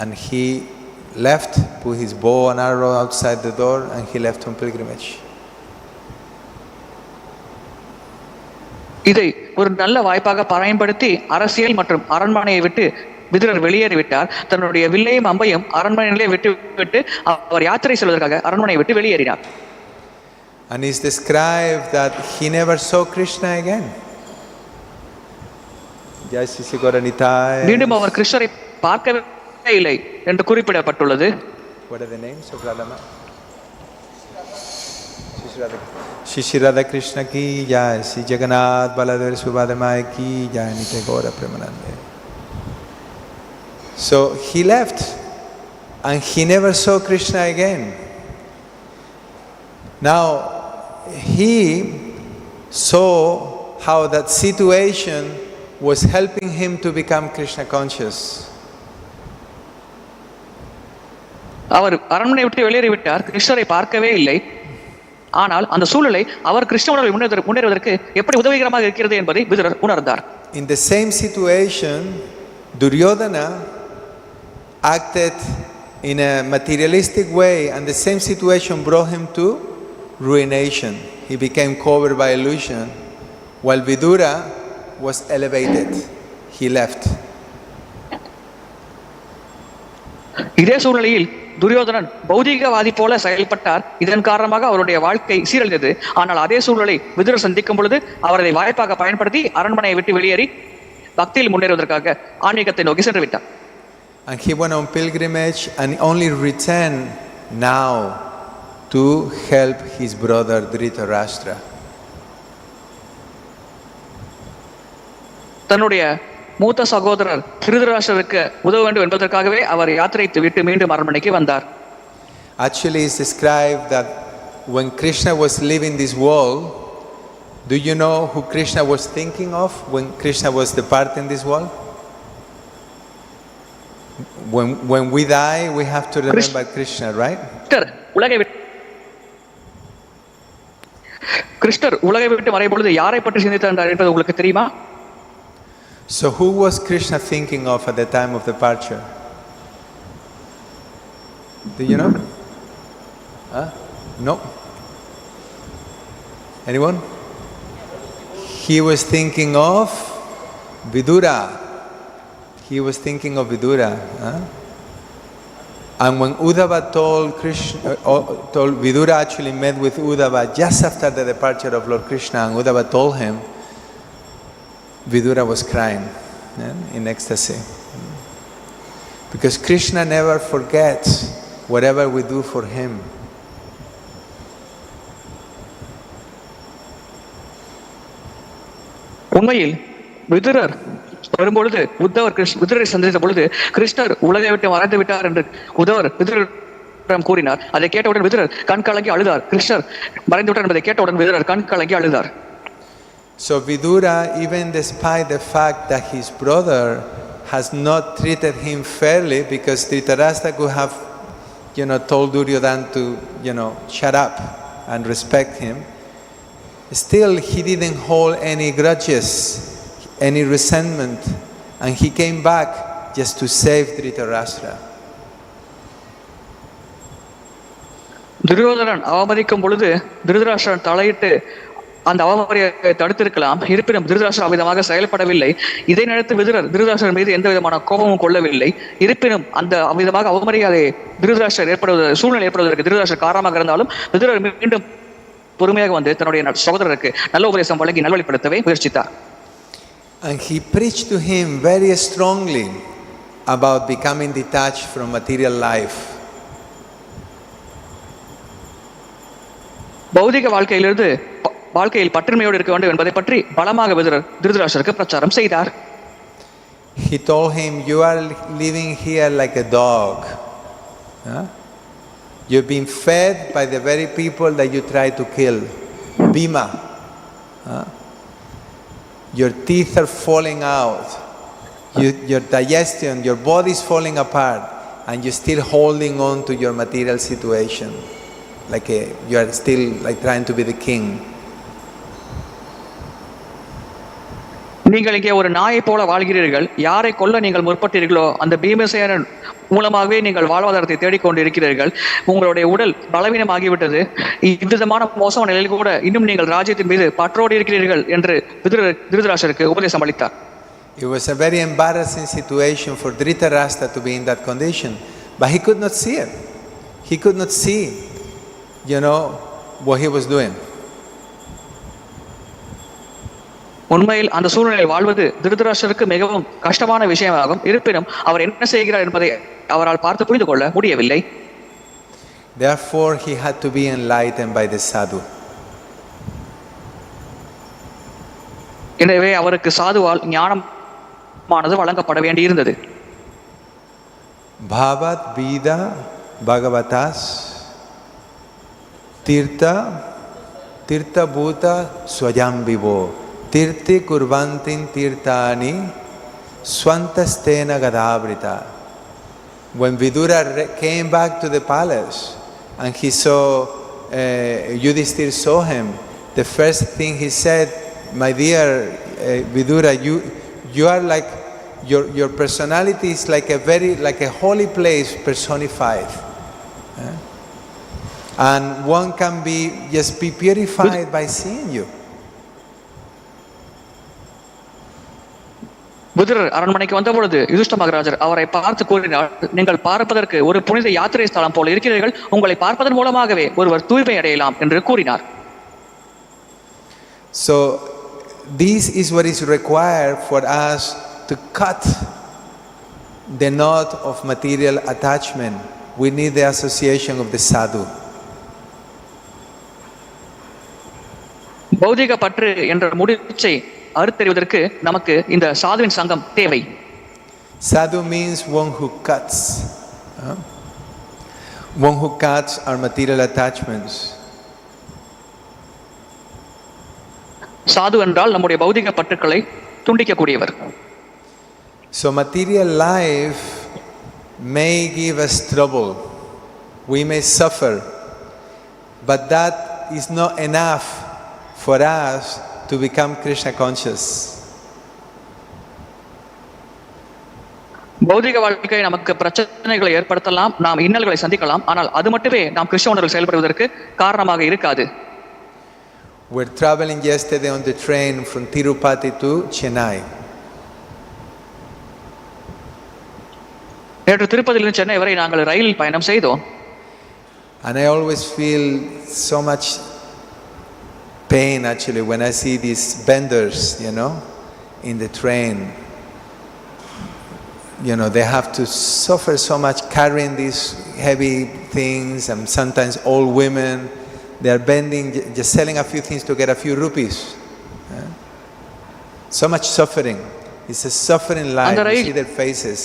and he left, put his bow and arrow outside the door, and he left on pilgrimage. இதை ஒரு நல்ல வாய்ப்பாக பயன்படுத்தி அரசியல் மற்றும் அரண்மனையை விட்டு விதுரர் வெளியேறிவிட்டார். தன்னுடைய வில்லையும் அம்பையும் அரண்மனையிலே விட்டு அவர் யாத்திரை செல்வதற்காக அரண்மனையை விட்டு வெளியேறினார். And it's described that he never saw Krishna again. மீண்டும் அவர் கிருஷ்ணரை பார்க்கவே இல்லை என்று குறிப்பிடப்பட்டுள்ளது. What are the names of Radha? Shri Radha Krishna ki jai, Shri Jagannath Baladeva Subhadamaya ki jai, Nitya Gaura Premanande. So he left and he never saw Krishna again. Now he saw how that situation was helping him to become Krishna conscious. அவர் அரண்மனை விட்டு வெளியேறிவிட்டார், கிருஷ்ணரை பார்க்கவே இல்லை. ஆனால் அந்த சூழலை அவர் கிருஷ்ண உணர்வை முன்னேறுவதற்கு எப்படி உதவிகரமாக இருக்கிறது என்பதை விதுரர் உணர்ந்தார். In the same situation, Duryodhana acted in a materialistic way, and the same situation brought him to ruination. He became covered by illusion, while Vidura was elevated. He left. இதே சூழ்நிலையில் துரியோதனன் பௌதிகவாதி போல செயல்பட்டார். இதன் காரணமாக அவருடைய வாழ்க்கை சீரழிந்தது. ஆனால் அதே சூழ்நிலை விதுரர் சந்திக்கும் பொழுது அவர் அதை வாய்ப்பாக பயன்படுத்தி அரண்மனையை விட்டு வெளியேறி பக்தியில் முன்னேறுவதற்காக ஆன்மீகத்தை நோக்கி சென்று விட்டார். And he went on pilgrimage and only returned now to help his brother Dhritarashtra. தன்னுடைய மூத்த சகோதரர் திருதராஷ்டிரருக்கு உதவ வேண்டும் என்பதற்காகவே அவர் யாத்திரை விட்டு மீண்டும் அரண்மனைக்கு வந்தார். Actually, it's described that when Krishna was leaving this world, do you know who Krishna was thinking of when Krishna was departing this world? When we die, we have to remember Krishna, right? கிருஷ்ணர் உலகை விட்டு மறையும் பொழுது யாரை பற்றி சிந்தித்தார் என்பது உங்களுக்கு தெரியுமா? So who was Krishna thinking of at the time of departure? Do you know? No? Anyone? He was thinking of Vidura. He was thinking of Vidura. And when Uddhava told Vidura actually met with Uddhava just after the departure of Lord Krishna, and Uddhava told him, Vidura was crying in ecstasy. Because Krishna never forgets whatever we do for him. உண்மையில் விதுரர் வரும்பொழுது விதுரரை சந்தித்த பொழுது கிருஷ்ணர் உலகை விட்டு மறைந்து விட்டார் என்று விதுரரிடம் கூறினார். அதை கேட்டவுடன் விதுரர் கண் கலங்கி அழுதார். கிருஷ்ணர் மறைந்து விட்டார் என்பதை கேட்டவுடன் விதுரர் கண் கலங்கி அழுதார். So Vidura, even despite the fact that his brother has not treated him fairly, because Dhritarashtra could have, told Duryodhana to, shut up and respect him, still he didn't hold any grudges, any resentment, and he came back just to save Dhritarashtra. Duryodhanan அவமதிக்கும் பொழுது திருதராஷ்டிரன் தலையிட்டு அந்த அவமரியாதையை தடுத்திருக்கலாம். இருப்பினும் திருதராஷ்டிரன் அவ்விதமாக செயல்படவில்லை. இதை நினைத்து விதுரர் திருதராஷ்டிரன் மீது எந்த விதமான கோபமும் கொள்ளவில்லை. இருப்பினும் அந்த அவ்விதமாக அவமரியாதையை சூழ்நிலை ஏற்படுவதற்கு திருதராஷ்டிரர் காரணமாக இருந்தாலும் விதுரர் மீண்டும் பொறுமையாக வந்து தன்னுடைய சகோதரருக்கு நல்ல உபதேசம் வழங்கி நல்வழிப்படுத்தவே முயற்சித்தார். And he preached to him very strongly about becoming detached from material life. பௌதிக வாழ்க்கையிலிருந்து வாழ்க்கையில் பற்றுமையோடு இருக்க வேண்டும் என்பதை பற்றி பலமாக திருதராஷ்டிரருக்கு பிரச்சாரம் செய்தார். He told him, you are living here like a dog. Huh? You've been fed by the very people that you try to kill. Bhima. Huh? Your teeth are falling out. Your digestion, your body is falling apart, and you're still holding on to your material situation. You are still like trying to be the king. நீங்கள் இங்கே ஒரு நாயை போல வாழ்கிறீர்கள். யாரை கொல்ல நீங்கள் முற்பட்டீர்களோ அந்த பீமசேனன் மூலமாகவே நீங்கள் வாழ்வாதாரத்தை தேடிக்கொண்டு இருக்கிறீர்கள். உங்களுடைய உடல் பலவீனமாகிவிட்டது. இவ்விதமான மோசமான நிலையில் கூட இன்னும் நீங்கள் ராஜ்யத்தின் மீது பற்றோடு இருக்கிறீர்கள் என்று திருதராஷ்டிரருக்கு உபதேசம் அளித்தார். It was a very embarrassing situation for Dhritarashtra to be in that condition, but he could not see it. He could not see, what he was doing. உண்மையில் அந்த சூழ்நிலையில் வாழ்வது திருதராஷ்டிரருக்கு மிகவும் கஷ்டமான விஷயமாகும். இருப்பினும் அவர் என்ன செய்கிறார் என்பதை அவரால் பார்த்து புரிந்து கொள்ள முடியவில்லை. Therefore he had to be enlightened by the sadhu. எனவே அவருக்கு சாதுவால் ஞானமானது வழங்கப்பட வேண்டியிருந்தது. Bhavat vida bhagavatas tirtha bhuta swayam vivo tirti kurvantin tirtani swantastena gata-svārtham. When Vidura came back to the palace and he saw Yudhishthira saw him, the first thing he said, my dear Vidura, you are like your personality is like a holy place personified. And one can just be purified by seeing you. புத்திரர் அரண்மனைக்கு வந்த பொழுது யுதிஷ்ட மகாராஜர் அவரை பார்த்து கூறினார், நீங்கள் பார்ப்பதற்கு ஒரு புனித யாத்திரை ஸ்தலம் போல இருக்கிறீர்கள். உங்களை பார்ப்பதன் மூலமாகவே ஒருவர் தூய்மை அடையலாம் என்று கூறினார். So this is what is required for us to cut the knot of material attachment. We need the association of the sadhu. பௌதிக பற்று என்ற முடிச்சை அறுத்தெறிவதற்கு நமக்கு இந்த சாதுவின் சங்கம் தேவை. Sadhu means one who cuts. One who cuts our material attachments. சாது என்றால் நம்முடைய பௌதிக பற்றுக்களை துண்டிக்கக்கூடியவர். So material life may give us trouble. We may suffer. But that is not enough for us to become Krishna conscious. பௌதிக வாழ்க்கை நமக்கு பிரச்சனைகளை ஏற்படுத்தலாம், நாம் இன்னல்களை சந்திக்கலாம். ஆனால் அது மட்டுமே நாம் கிருஷ்ண உணர்வில் செயல்படுவதற்கு காரணமாக இருக்காது. We're traveling yesterday on the train from Tirupati to Chennai. நேற்று திருப்பதியிலிருந்து சென்னை வரை நாங்கள் ரயிலில் பயணம் செய்தோம். And I always feel so much pain actually when I see these vendors, in the train. They have to suffer so much carrying these heavy things, and sometimes old women, they are bending, just selling a few things to get a few rupees. So much suffering. It's a suffering life. You see their faces,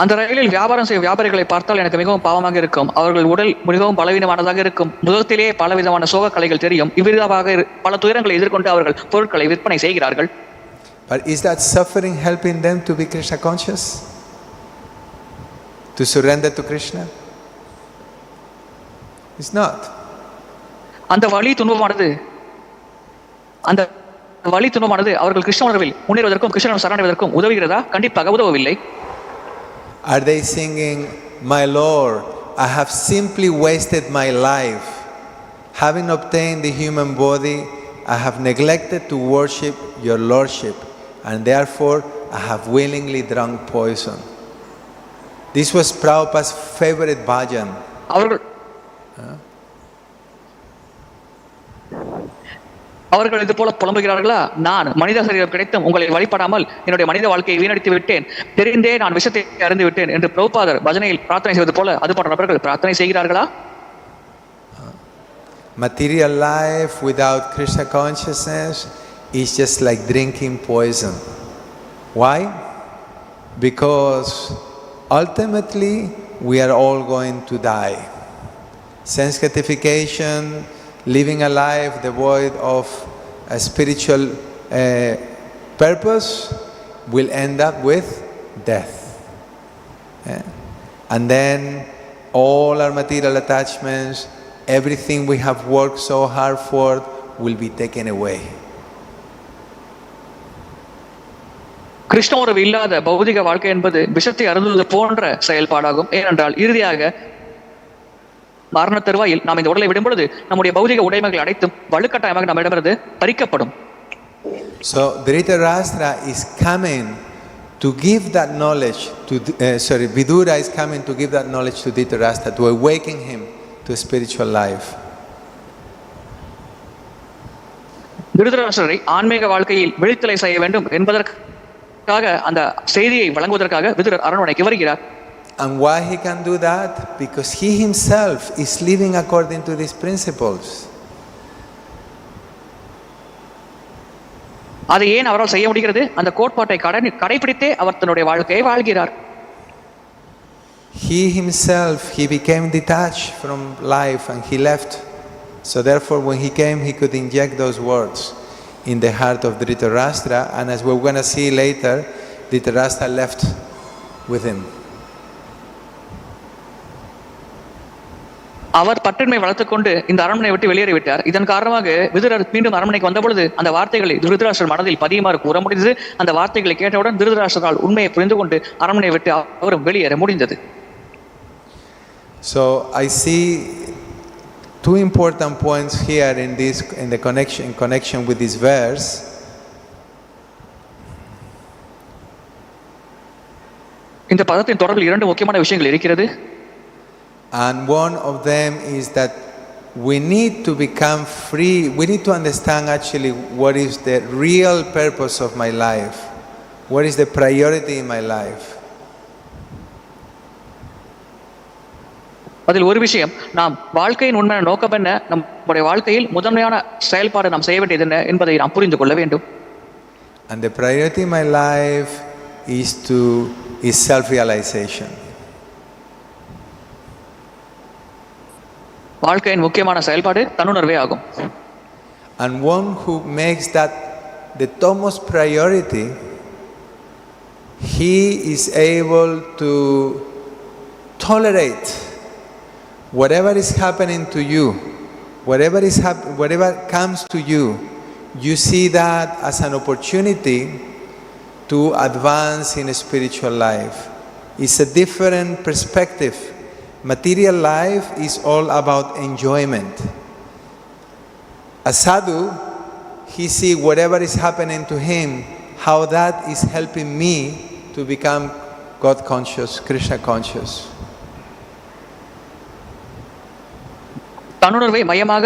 அந்த ரயிலில் வியாபாரம் செய்யும் வியாபாரிகளை பார்த்தால் எனக்கு மிகவும் பாவமாக இருக்கும். அவர்கள் உடல் மிகவும் பலவீனமானதாக இருக்கும். முகத்திலே பலவிதமான சோக கலைகள் தெரியும். இவ்விதமாக பல துயரங்களை எதிர்கொண்டு அவர்கள் பொருட்களை விற்பனை செய்கிறார்கள். But is that suffering helping them to be Krishna conscious? To surrender to Krishna? It's not. அந்த வலி துன்பமானது அவர்கள் கிருஷ்ண உணர்வில் முன்னேறுவதற்கும் கிருஷ்ணன் சரணடைவதற்கும் உதவுகிறதா? கண்டிப்பாக உதவவில்லை. Are they singing, my Lord, I have simply wasted my life. Having obtained the human body, I have neglected to worship your Lordship, and therefore I have willingly drunk poison. This was Prabhupada's favorite bhajan. அவர்கள் இது போல புலம்புகிறார்களா? நான் மனித சரீரம் கிடைத்தும் உங்களை வழிபடாமல் என்னுடைய மனித வாழ்க்கையை வீணடித்து விட்டேன், தெரிந்தே நான் விஷத்தை அறிந்து விட்டேன் என்று பிரபுபாதர் பஜனையில் பிரார்த்தனை செய்வது போல அது போன்ற நபர்கள் பிரார்த்தனை செய்கிறார்களா? Material life without Krishna consciousness is just like drinking poison. Why? Because ultimately we are all going to die. Sense gratification, living a life devoid of a spiritual purpose will end up with death. Yeah? And then all our material attachments, everything we have worked so hard for will be taken away. Krishna உறவு இல்லாத பௌதிக வாழ்க்கை என்பது விஷத்தை அருந்துவது போன்ற செயல்பாடாகும். ஏனென்றால் இறுதியாக மரண தருவாயில் நாம் இந்த உடலை விடும் பொழுது நம்முடைய பௌதிக உடைமைகள் அனைத்தும் வலுக்கட்டாயமாக நம்மிடமிருந்து பறிக்கப்படும். So Dhritarashtra is coming to give that knowledge to Vidura is coming to give that knowledge to Dhritarashtra, to awaken him to spiritual life. திருதராஷ்டிரரை ஆன்மீக வாழ்க்கையில் விழித்தலை செய்ய வேண்டும் என்பதற்காக அந்த செய்தியை வழங்குவதற்காக விதுரர் அரண்மனைக்கு வருகிறார். And why he can do that? Because he himself is living according to these principles. அதை ஏன் அவரால் செய்ய முடிகிறது? அந்த கோட்பாட்டை கடைபிடித்தே அவர் தன்னுடைய வாழ்க்கையை வாழ்கிறார். He himself, he became detached from life and he left. So therefore when he came, he could inject those words in the heart of Dhritarashtra, and as we're going to see later, Dhritarashtra left with him. அவர் பற்றின்மை வளர்த்துக் கொண்டு இந்த அரண்மனை விட்டு வெளியேறிவிட்டார். இதன் காரணமாக விதுரர் மீண்டும் அரண்மனைக்கு வந்த பொழுது அந்த வார்த்தைகளை திருதராஷ்டிரர் மனதில் பதியுமாறு கூற முடிந்தது. அந்த வார்த்தைகளை கேட்டவுடன் திருதராஷ்டிரரால் உண்மையை புரிந்து கொண்டு அரண்மனை விட்டு அவரும் வெளியேற முடிந்தது. So I see two important points here in the connection with this verse. இந்த பதத்தின் தொடர்பில் இரண்டு முக்கியமான விஷயங்கள் இருக்கிறது. And one of them is that we need to become free. We need to understand actually what is the real purpose of my life. What is the priority in my life? அதில் ஒரு விஷயம், நாம் வாழ்க்கையின் உண்மையான நோக்கம் என்ன, நம்முடைய வாழ்க்கையில் முதன்மையான செயல்பாடு நாம் செய்ய வேண்டியது என்ன என்பதை நாம் புரிந்து கொள்ள வேண்டும். And the priority in my life is self-realization. வாழ்க்கையின் முக்கியமான செயல்பாடு தன்னுணர்வே ஆகும். And one who makes that the topmost priority, he is able to tolerate whatever is happening to you, whatever comes to you, you see that as an opportunity to advance in a spiritual life. It's a different perspective. Material life is all about enjoyment. A sadhu, he sees whatever is happening to him, how that is helping me to become God conscious, Krishna conscious. தன்னுணர்வை மையமாக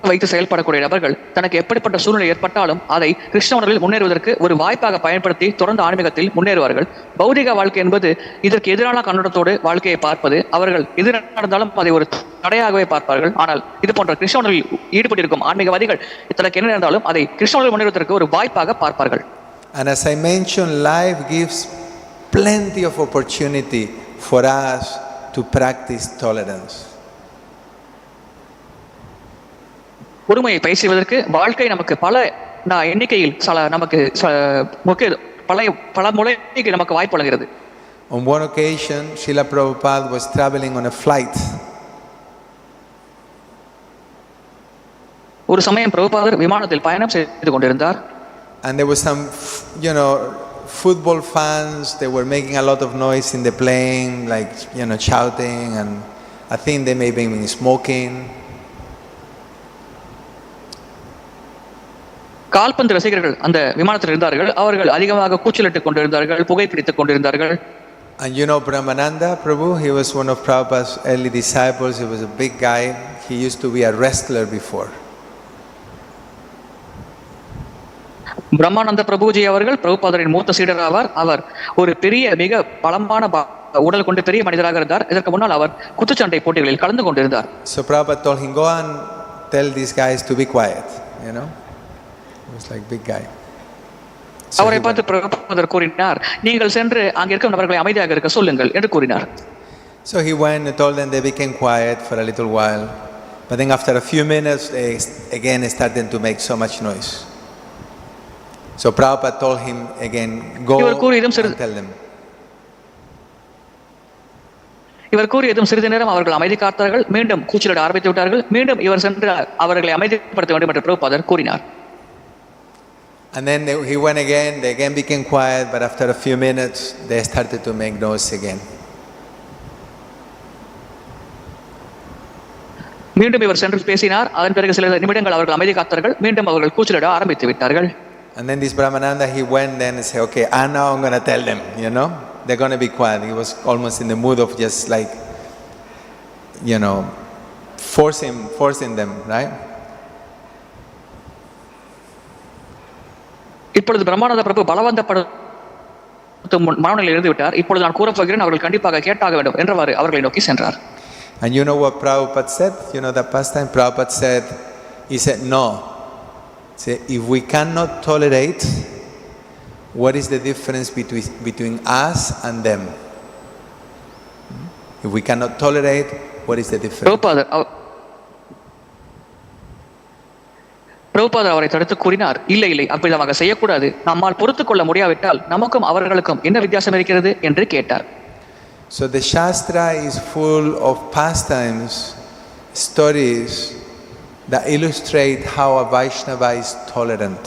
வைத்து செயல்படக்கூடிய நபர்கள் தனக்கு எப்படிப்பட்ட சூழ்நிலை ஏற்பட்டாலும் அதை கிருஷ்ண உணர்வில் முன்னேறுவதற்கு ஒரு வாய்ப்பாக பயன்படுத்தி தொடர்ந்து ஆன்மீகத்தில் முன்னேறுவார்கள். பௌதிக வாழ்க்கை என்பது இதற்கு எதிரான கண்ணோட்டத்தோடு வாழ்க்கையை பார்ப்பது. அவர்கள் எது நடந்தாலும் அதை ஒரு தடையாகவே பார்ப்பார்கள். ஆனால் இது போன்ற கிருஷ்ண உணர்வில் ஈடுபட்டிருக்கும் ஆன்மீகவாதிகள் தனக்கு என்ன நடந்தாலும் அதை கிருஷ்ண உணர்வில் முன்னேறுவதற்கு ஒரு வாய்ப்பாக பார்ப்பார்கள். And as I mentioned, life gives plenty of opportunity for us to practice tolerance. பொறுமையை பயிற்சிவதற்கு வாழ்க்கை நமக்கு பல எண்ணிக்கையில் நமக்கு பல முறைக்கு நமக்கு வாய்ப்பு வழங்குகிறது. On one occasion, Srila Prabhupada was traveling on a flight. ஒரு சமயம் பிரபுபாதர் விமானத்தில் பயணம் செய்து கொண்டிருந்தார். And there was some, football fans. They were making a lot of noise in the plane, like, shouting, and I think they may have been smoking. கால்பந்து ரசிகர்கள் அந்த விமானத்தில் இருந்தார்கள். அவர்கள் அதிகமாக கூச்சலிட்டுக் கொண்டிருந்தார்கள், புகைப்பிடித்துக் கொண்டிருந்தார்கள். And Brahmananda Prabhu, he was one of Prabhupada's early disciples. He was a big guy. He used to be a wrestler before. Brahmananda Prabhuji அவர்கள் பிரபுபாதரின் மூத்த சீடர் ஆவார். அவர் ஒரு பெரிய மிக பலமான உடல் கொண்டு பெரிய மனிதராக இருந்தார். இதற்கு முன்னால் அவர் குத்துச்சண்டை போட்டிகளில் கலந்து கொண்டிருந்தார். So Prabhupada told him, go and tell these guys to be quiet, you know. He was like big guy. அவரை பார்த்து பிரபுபாதர் கூறினார், நீங்கள் சென்று அங்கே இருக்கும் நபர்களை அமைதியாக இருக்க சொல்லுங்கள் என்று கூறினார். So he went and told them. They became quiet for a little while, but then after a few minutes they again started to make so much noise. So Prabhupada told him again, go and tell them. இவர் கூறியதும் சிறிது நேரம் அவர்கள் அமைதி காத்தார்கள். மீண்டும் கூச்சலிட ஆரம்பித்து விட்டார்கள். மீண்டும் இவர் சென்று அவர்களை அமைதிப்படுத்த வேண்டும் என்று பிரபுபாதர் கூறினார். And then he went again. They again became quiet, but after a few minutes they started to make noise again. மீண்டும் இவர் சென்று பேசினார். அதன் பிறகு சில நிமிடங்கள் அவர்கள் அமைதி காத்தார்கள். மீண்டும் அவர்கள் கூச்சலிட ஆரம்பித்து விட்டார்கள். And then this Brahmananda, he went then and said, okay, now I'm going to tell them, you know, they're going to be quiet. He was almost in the mood of just like, you know, forcing them, right? இப்பொழுது பிரம்மானந்த பிரபு பலவந்தப்படுத்தும் மனநிலையில் இருந்து விட்டார். இப்பொழுது நான் கூறப் போகிறேன், அவர்கள் கண்டிப்பாக கேட்டாக வேண்டும் என்றவாறு அவர்களை நோக்கி சென்றார். And you know what Prabhupada said? You know that past time Prabhupada said, he said, no. Say, if we cannot tolerate, what is the difference between us and them? If we cannot tolerate, what is the difference? பிரபுபாதர் அவரை தடுத்து கூறினார், இல்லை அப்படிதாக செய்யக்கூடாது. நம்மால் பொறுத்துக் கொள்ள முடியாவிட்டால் நமக்கும் அவர்களுக்கும் என்ன வித்தியாசம் இருக்கிறது என்று கேட்டார். So the Shastra is full of pastimes, stories that illustrate how a Vaishnava is tolerant.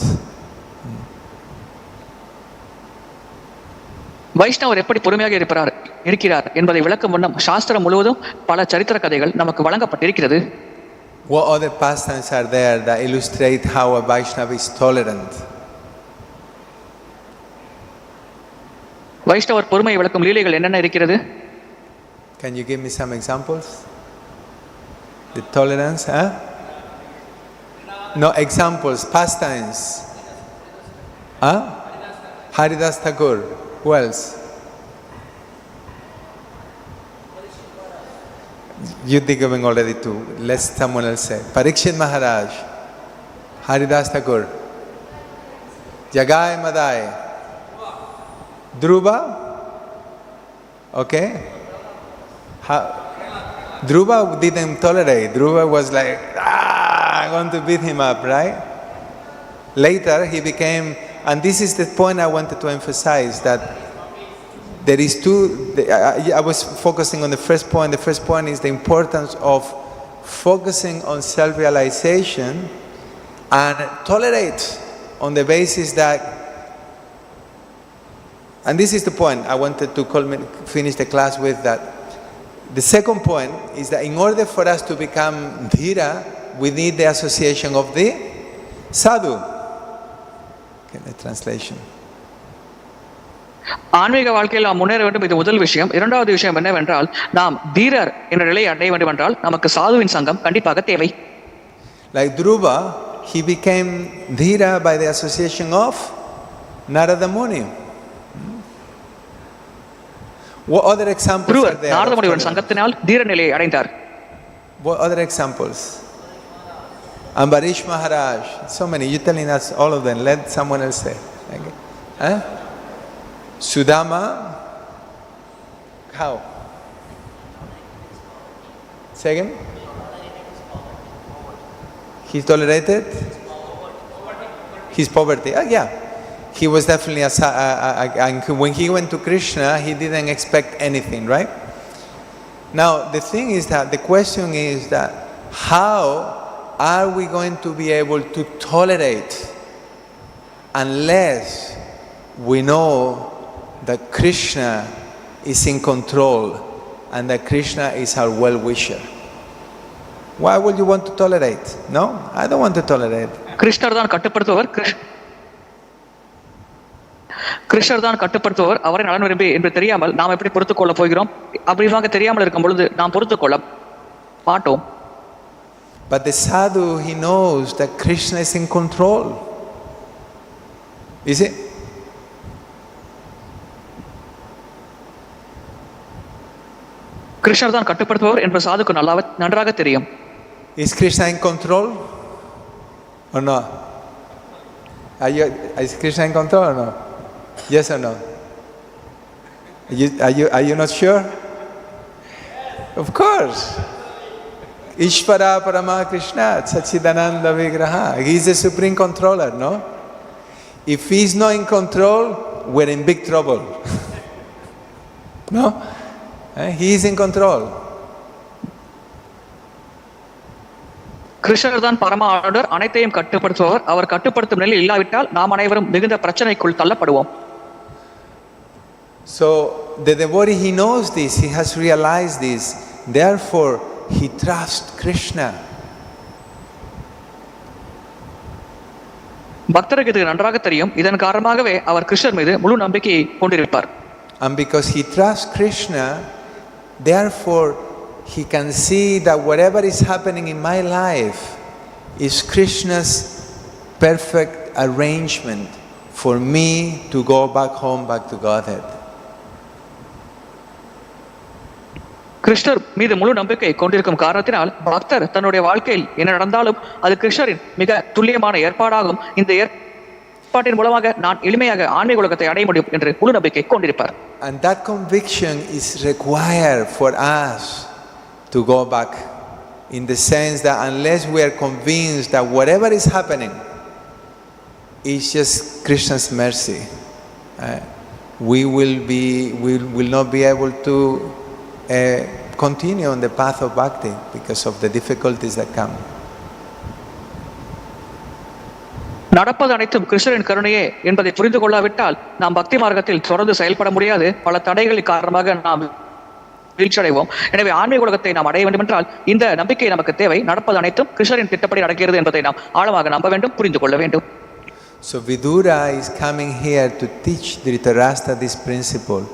வைஷ்ணவர் எப்படி பொறுமையாக இருக்கிறார் என்பதை விளக்கும் வண்ணம் சாஸ்திரம் முழுவதும் பல சரித்திர கதைகள் நமக்கு வழங்கப்பட்டிருக்கிறது. What other pastimes are there that illustrate how a Vaishnava is tolerant? வைஷ்ணவர் பொறுமையை விளக்கும் லீலைகள் என்னென்ன இருக்கிறது? Can you give me some examples? The tolerance, huh? No, examples, pastimes. Huh? Haridas Thakur. Who else? You think of him already too. Let someone else say. Parikshit Maharaj. Haridas Thakur. Jagai Madai. Dhruva. Okay. Dhruva didn't tolerate. Dhruva was like, I want to beat him up, right? Later he became, and this is the point I wanted to emphasize, that there is I was focusing on the first point. The first point is the importance of focusing on self-realization and tolerate on the basis that, and this is the point I wanted to finish the class with, that the second point is that in order for us to become Dhīra, we need the association of the sadhu. Okay, the translation. ஆன்மீக வாழ்க்கையில் நாம் முன்னேற வேண்டும், இது முதல் விஷயம். இரண்டாவது விஷயம் என்னவென்றால், நாம் தீரர் என்ற நிலையை அடைய வேண்டும் என்றால் நமக்கு சாதுவின் சங்கம் கண்டிப்பாக தேவை. Like Dhruva, he became Dhīra by the association of Narada Muni. What other examples are there? Narada முனிவரின் சங்கத்தினால் தீர நிலையை அடைந்தார். What other examples? Ambarish Maharaj. So many. You're telling us all of them. Let someone else say. Okay. Huh? Sudama. How? Say again. He's tolerated? His poverty. Yeah. He was definitely when he went to Krishna, he didn't expect anything, right? Now, the thing is that, the question is that, how are we going to be able to tolerate unless we know that Krishna is in control and that Krishna is our well-wisher? Why would you want to tolerate? No, I don't want to tolerate. கிருஷ்ணர் தான் கட்டுப்படுத்துவர், அவரை நலன் விரும்பி என்று தெரியாமல் நாம் எப்படி பொறுத்துக் கொள்ள போகிறோம்? அப்படிவாக தெரியாமல் இருக்கும் பொழுது நாம் பொறுத்துக் கொள்ள மாட்டோம். But the sadhu, he knows that Krishna is in control. Is it? கிருஷ்ணர் தான் கட்டுப்படுத்துபவர் என்பது சாதுக்கு நன்றாக தெரியும். Is Krishna in control or no? Is Krishna in control or no? Yes or no? Are you not sure? Of course. Ishvara Parama Krishna Sachidananda Vigraha. He is the supreme controller, no? If he is not in control, we're in big trouble. No? He is in control. கிருஷ்ணர் தான் பரம ஆளுநர், அனைத்தையும் கட்டுப்படுத்துபவர். அவர் கட்டுப்படுத்தும் நிலையில் இல்லாவிட்டால் நாம் அனைவரும் மிகுந்த பிரச்சனைக்குள் தள்ளப்படுவோம். So the devotee, he knows this, he has realized this, therefore he trusts Krishna. பக்தருக்கு இது நன்றாக தெரியும், இதன் காரணமாகவே அவர் கிருஷ்ணர் மீது முழு நம்பிக்கையை கொண்டிருப்பார். And because he trusts Krishna, therefore he can see that whatever is happening in my life is Krishna's perfect arrangement for me to go back home, back to Godhead. கிருஷ்ணர் மீது முழு நம்பிக்கை கொண்டிருக்கும் காரணத்தினால் பக்தர் தன்னுடைய வாழ்க்கையில் என்ன நடந்தாலும் அது கிருஷ்ணரின் மிக துல்லியமான ஏற்பாடாகும். இந்த ஏற்பாட்டின் மூலமாக நான் எளிமையாக ஆன்மீக உலகத்தை அடைய முடியும் என்று முழு நம்பிக்கை கொண்டிருப்பார். And that conviction is required for us to go back, in the sense that unless we are convinced that whatever is happening is just Krishna's mercy, we will not be able to continue on the path of bhakti because of the difficulties that come. நடப்பது அனைத்தும் கிருஷ்ணரின் கருணையே என்பதை புரிந்து கொள்ளாவிட்டால் நாம் பக்தி மார்க்கத்தில் தொடர்ந்து செயல்பட முடியாது. பல தடைகளின் காரணமாக நாம் வீழ்ச்சியடைவோம். எனவே ஆன்மீக உலகத்தை நாம் அடைய வேண்டும் என்றால் இந்த நம்பிக்கை நமக்கு தேவை. நடப்பது அனைத்தும் கிருஷ்ணரின் திட்டப்படி நடக்கிறது என்பதை நாம் ஆழமாக நம்ப வேண்டும், புரிந்து கொள்ள வேண்டும். So Vidura is coming here to teach Dhritarashtra this principle.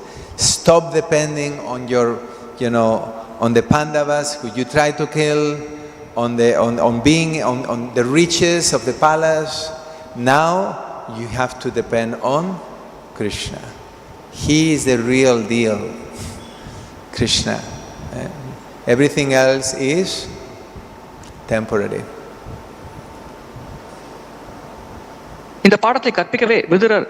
Stop depending on your, on the Pandavas who you try to kill, on the riches of the palace. Now you have to depend on Krishna. He is the real deal. Krishna. Everything else is temporary. இந்த பாடத்தை கற்பிக்கவே விதுரர்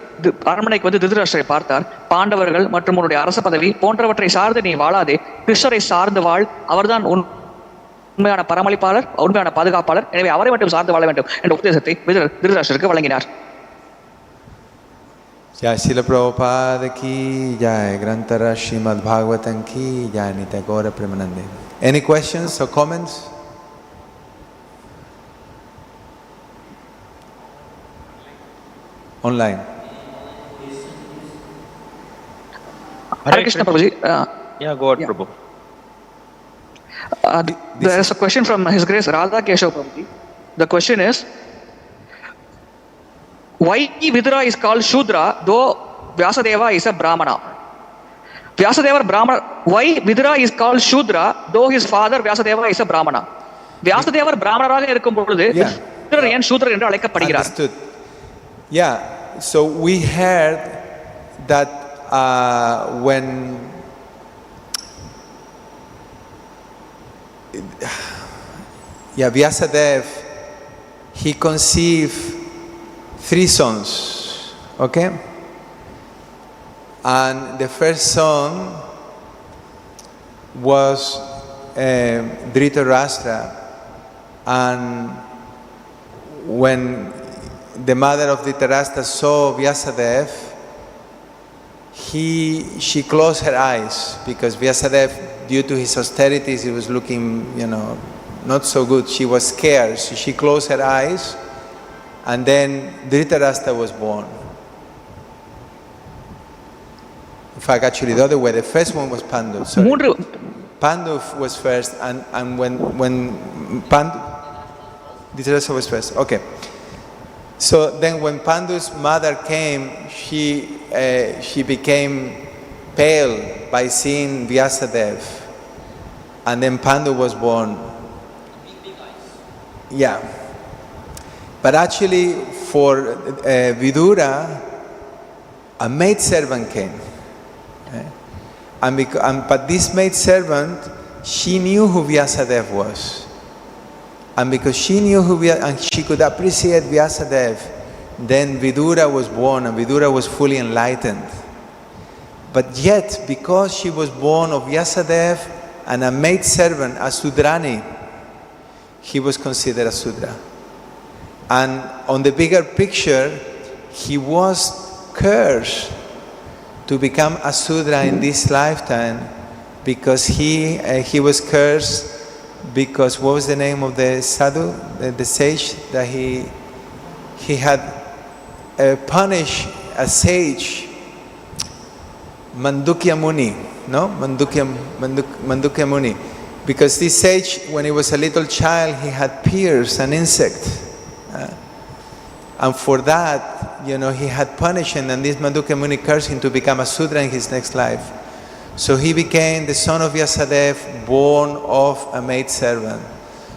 அரண்மனைக்கு வந்து திருதராஷ்டிரரை பார்த்தார். பாண்டவர்கள் மற்றும் உன்னுடைய அரச பதவி போன்றவற்றை சார்ந்து நீ வாழாதே, கிருஷ்ணரை சார்ந்து வாழ். அவர்தான் உண்மையான பராமரிப்பாளர், உண்மையான பாதுகாப்பாளர். எனவே அவரை மட்டும் சார்ந்து வாழ வேண்டும் என்ற உபதேசத்தை விதுரர் திருதராஷ்டிரருக்கு வழங்கினார். Jai Srila Prabhupada ki jai, Grantara Srimad Bhagavatam ki jai, Nitya Gaura Premanande. Any questions or comments? Online. Hare Krishna Prabhuji. Yeah, go ahead, Prabhu. There is a question from His Grace Radha Keshav Prabhuji. The question is, why Vidura is called Shudra though Vyasadeva is a Brahmana? Why Vidura is called Shudra though his father Vyasadeva is a Brahmana? Vyasadeva Brahmanaராக இருக்கும் பொழுது விதுரர் ஏன் சூத்ரர் என்று அழைக்கப்படுகிறார்? Understood. Yeah, so we heard that when Vyasadeva, he conceived 3 sons, okay? And the first son was Dhritarashtra, and when the mother of Dhritarashtra saw Vyasadeva, she closed her eyes because Vyasadeva, due to his austerities, he was looking, not so good. She was scared, so she closed her eyes, and then Dhritarashtra was born. In fact, actually, the other way, the first one was Pandu. Sorry. Pandu was first, and when Pandu, Dhritarashtra was first. Okay. So then when Pandu's mother came, she became pale by seeing Vyasadeva, and then Pandu was born. Yeah. But actually for Vidura, a maidservant came. But this maidservant, she knew who Vyasadeva was. And because she knew and she could appreciate Vyasadeva, then Vidura was born, and Vidura was fully enlightened. But yet, because she was born of Vyasadeva and a maidservant, a Sudrani, he was considered a Sudra. And on the bigger picture, he was cursed to become a Sudra in this lifetime, because he was cursed because, what was the name of the sadhu, the sage, that he had punished a sage, Mandukya Muni, no? Mandukya Muni. Because this sage, when he was a little child, he had pierced an insect. And for that, he had punished him, and this Mandukya Muni cursed him to become a Sudra in his next life. So he became the son of Vyasadeva, born of a maidservant.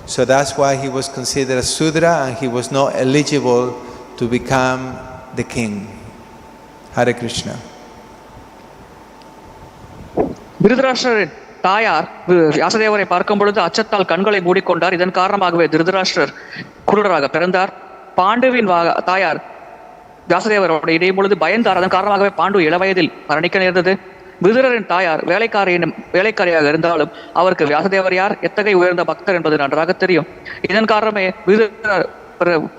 So that's why he was considered a Sudra, and he was not eligible to become the king. Hare Krishna. திருதராஷ்டிரரின் தாயார் வியாசதேவரை பார்க்கும் பொழுது அச்சத்தால் கண்களை மூடிக்கொண்டார். இதன் காரணமாகவே திருதராஷ்டிரர் குருடராக பிறந்தார். பாண்டுவின் தாயார் வியாசதேவரோட இடையும் பொழுது பயந்தார். அதன் காரணமாகவே பாண்டு இளவயதில் மரணிக்க நேர்ந்தது. விதுரரின் தாயார் வேலைக்காரியாக இருந்தாலும் அவருக்கு வியாசதேவர் யார், எத்தகைய உயர்ந்த பக்தர் என்பது நன்றாக தெரியும். இதன் காரணமே விதுரர்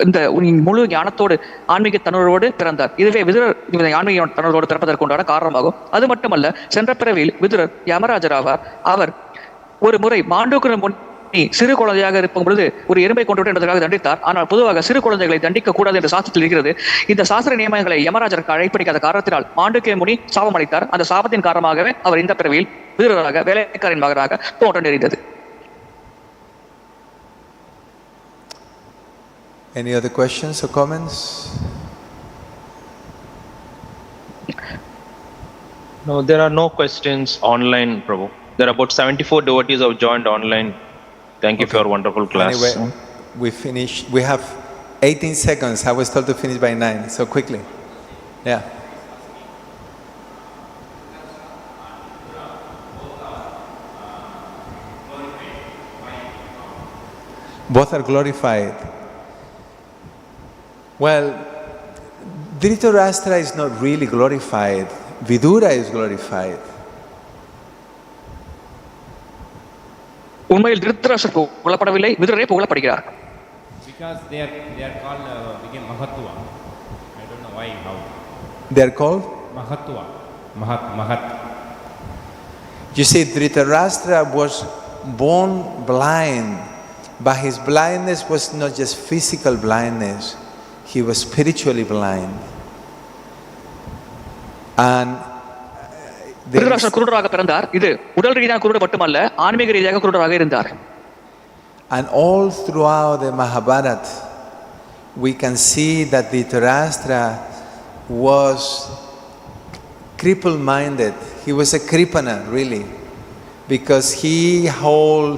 இந்த முழு ஞானத்தோடு ஆன்மீக தன்னுரோடு பிறந்தார். இதுவே விதுரர் ஆன்மீக தன்னுரோடு பிறப்பதற்குண்டான காரணமாகும். அது மட்டுமல்ல, சென்ற பிறவியில் விதுரர் யமராஜராவார். அவர் ஒரு முறை மாண்டூக்கர் முனி சிறு குழந்தையாக இருக்கும் பொழுது ஒரு எறும்பை கொண்டு என்பதற்காக தண்டித்தார். ஆனால் பொதுவாக சிறு குழந்தைகளை தண்டிக்க கூடாது என்று சாஸ்திரத்தில் இருக்கிறது. இந்த சாஸ்திர நியமங்களை யமராஜருக்கு அழைப்பிடிக்காத காரணத்தினால் மாண்டூக்கிய முனி சாபம் அளித்தார். அந்த சாபத்தின் காரணமாகவே அவர் இந்த பிறவியில் விதுரராக வேலைக்காரின் மகனாக தோன்ற நேரிட்டது. Any other questions or comments? No, there are no questions online, Prabhu. There are about 74 devotees who have joined online. Thank you for your wonderful class. Anyway, we finished. We have 18 seconds. I was told to finish by 9, so quickly. Yeah. Both are glorified. Well, Dhritarashtra is not really glorified. Vidura is glorified. உண்மையில் Dhritarashtra புகழப்படவில்லை, விதுரரே புகழப்படுகிறார். Because they are called became Mahatva. I don't know why, how. They are called Mahatva. Mahat. You see, Dhritarashtra was born blind, but his blindness was not just physical blindness. He was spiritually blind. And Dhritarashtra குருடராக பிறந்தார். இது உடல் ரீதியாக குருடு மட்டுமல்ல, ஆன்மீக ரீதியாக குருடராக இருந்தார். And all throughout the Mahabharata, we can see that Dhritarashtra was cripple-minded. He was a kripana, really, because he held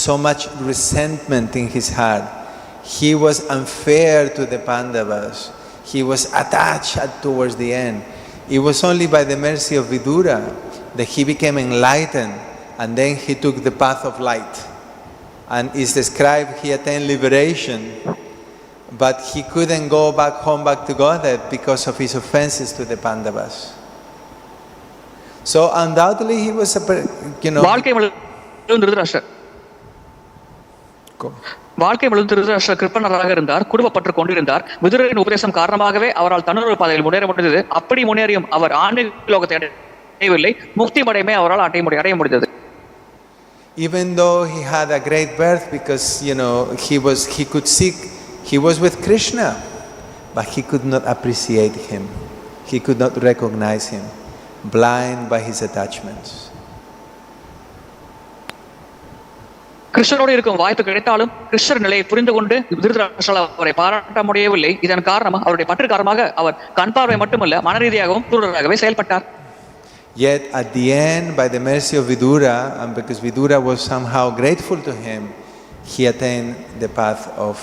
so much resentment in his heart. He was unfair to the Pandavas. He was attached towards the end. It was only by the mercy of Vidura that he became enlightened, and then he took the path of light. And it's described he attained liberation, but he couldn't go back home, back to Godhead, because of his offenses to the Pandavas. So undoubtedly he was வாழ்க்கை முழுவதும் திருதராஷ்டிரர் கிருப்பணராக இருந்தார், குடும்பப்பட்டு கொண்டிருந்தார். விதுரரின் உபதேசம் காரணமாகவே அவரால் தன்னுடைய பாதையில் முன்னேற முடிந்தது. அப்படி முன்னேறியும் அவர் ஆன்மீக லோகத்தை அடையவில்லை, முக்தி அடையுமே அவரால் அடைய முடிந்தது. Even though he had a great birth, because he was with Krishna, but he could not appreciate him. He could not recognize him, blind by his attachments. கிருஷ்ணரோடு இருக்கும் வாய்ப்பு கிடைத்தாலும் கிருஷ்ணர் நிலையை புரிந்து கொண்டு திருதராஷ்டிரர் அவரை பாராட்ட முடியவில்லை. இதன் காரணமாக அவருடைய பற்று காரணமாக அவர் கண் பார்வை மட்டுமல்ல, மனரீதியாகவும் குருடராகவே செயல்பட்டார். Yet at the end, by the mercy of Vidura, and because Vidura was somehow grateful to him, he attained the path of,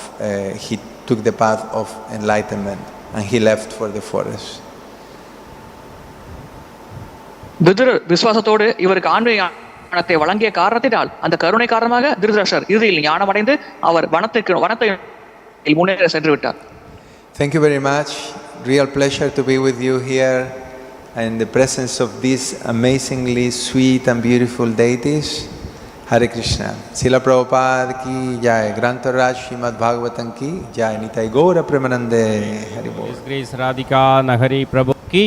he took the path of enlightenment, and he left for the forest. Vidura விசுவாசத்தோடு இவருக்கு ஆன்மீக ஞானத்தை வழங்கிய காரணத்தினால் அந்த கருணை காரணமாக திருதராஷ்டிரர் இறுதியில் ஞானம் அடைந்து அவர் வனத்தை முன்னேற சென்று விட்டார். Thank you very much. Real pleasure to be with you here in the presence of these amazingly sweet and beautiful deities. Hare Krishna. Srila Prabhupada ki jai. Grantaraj Srimad Bhagavatam ki jai. Nitai Gaura Premanande. Hare Bol. His Grace Radhika Nahari Prabhu ki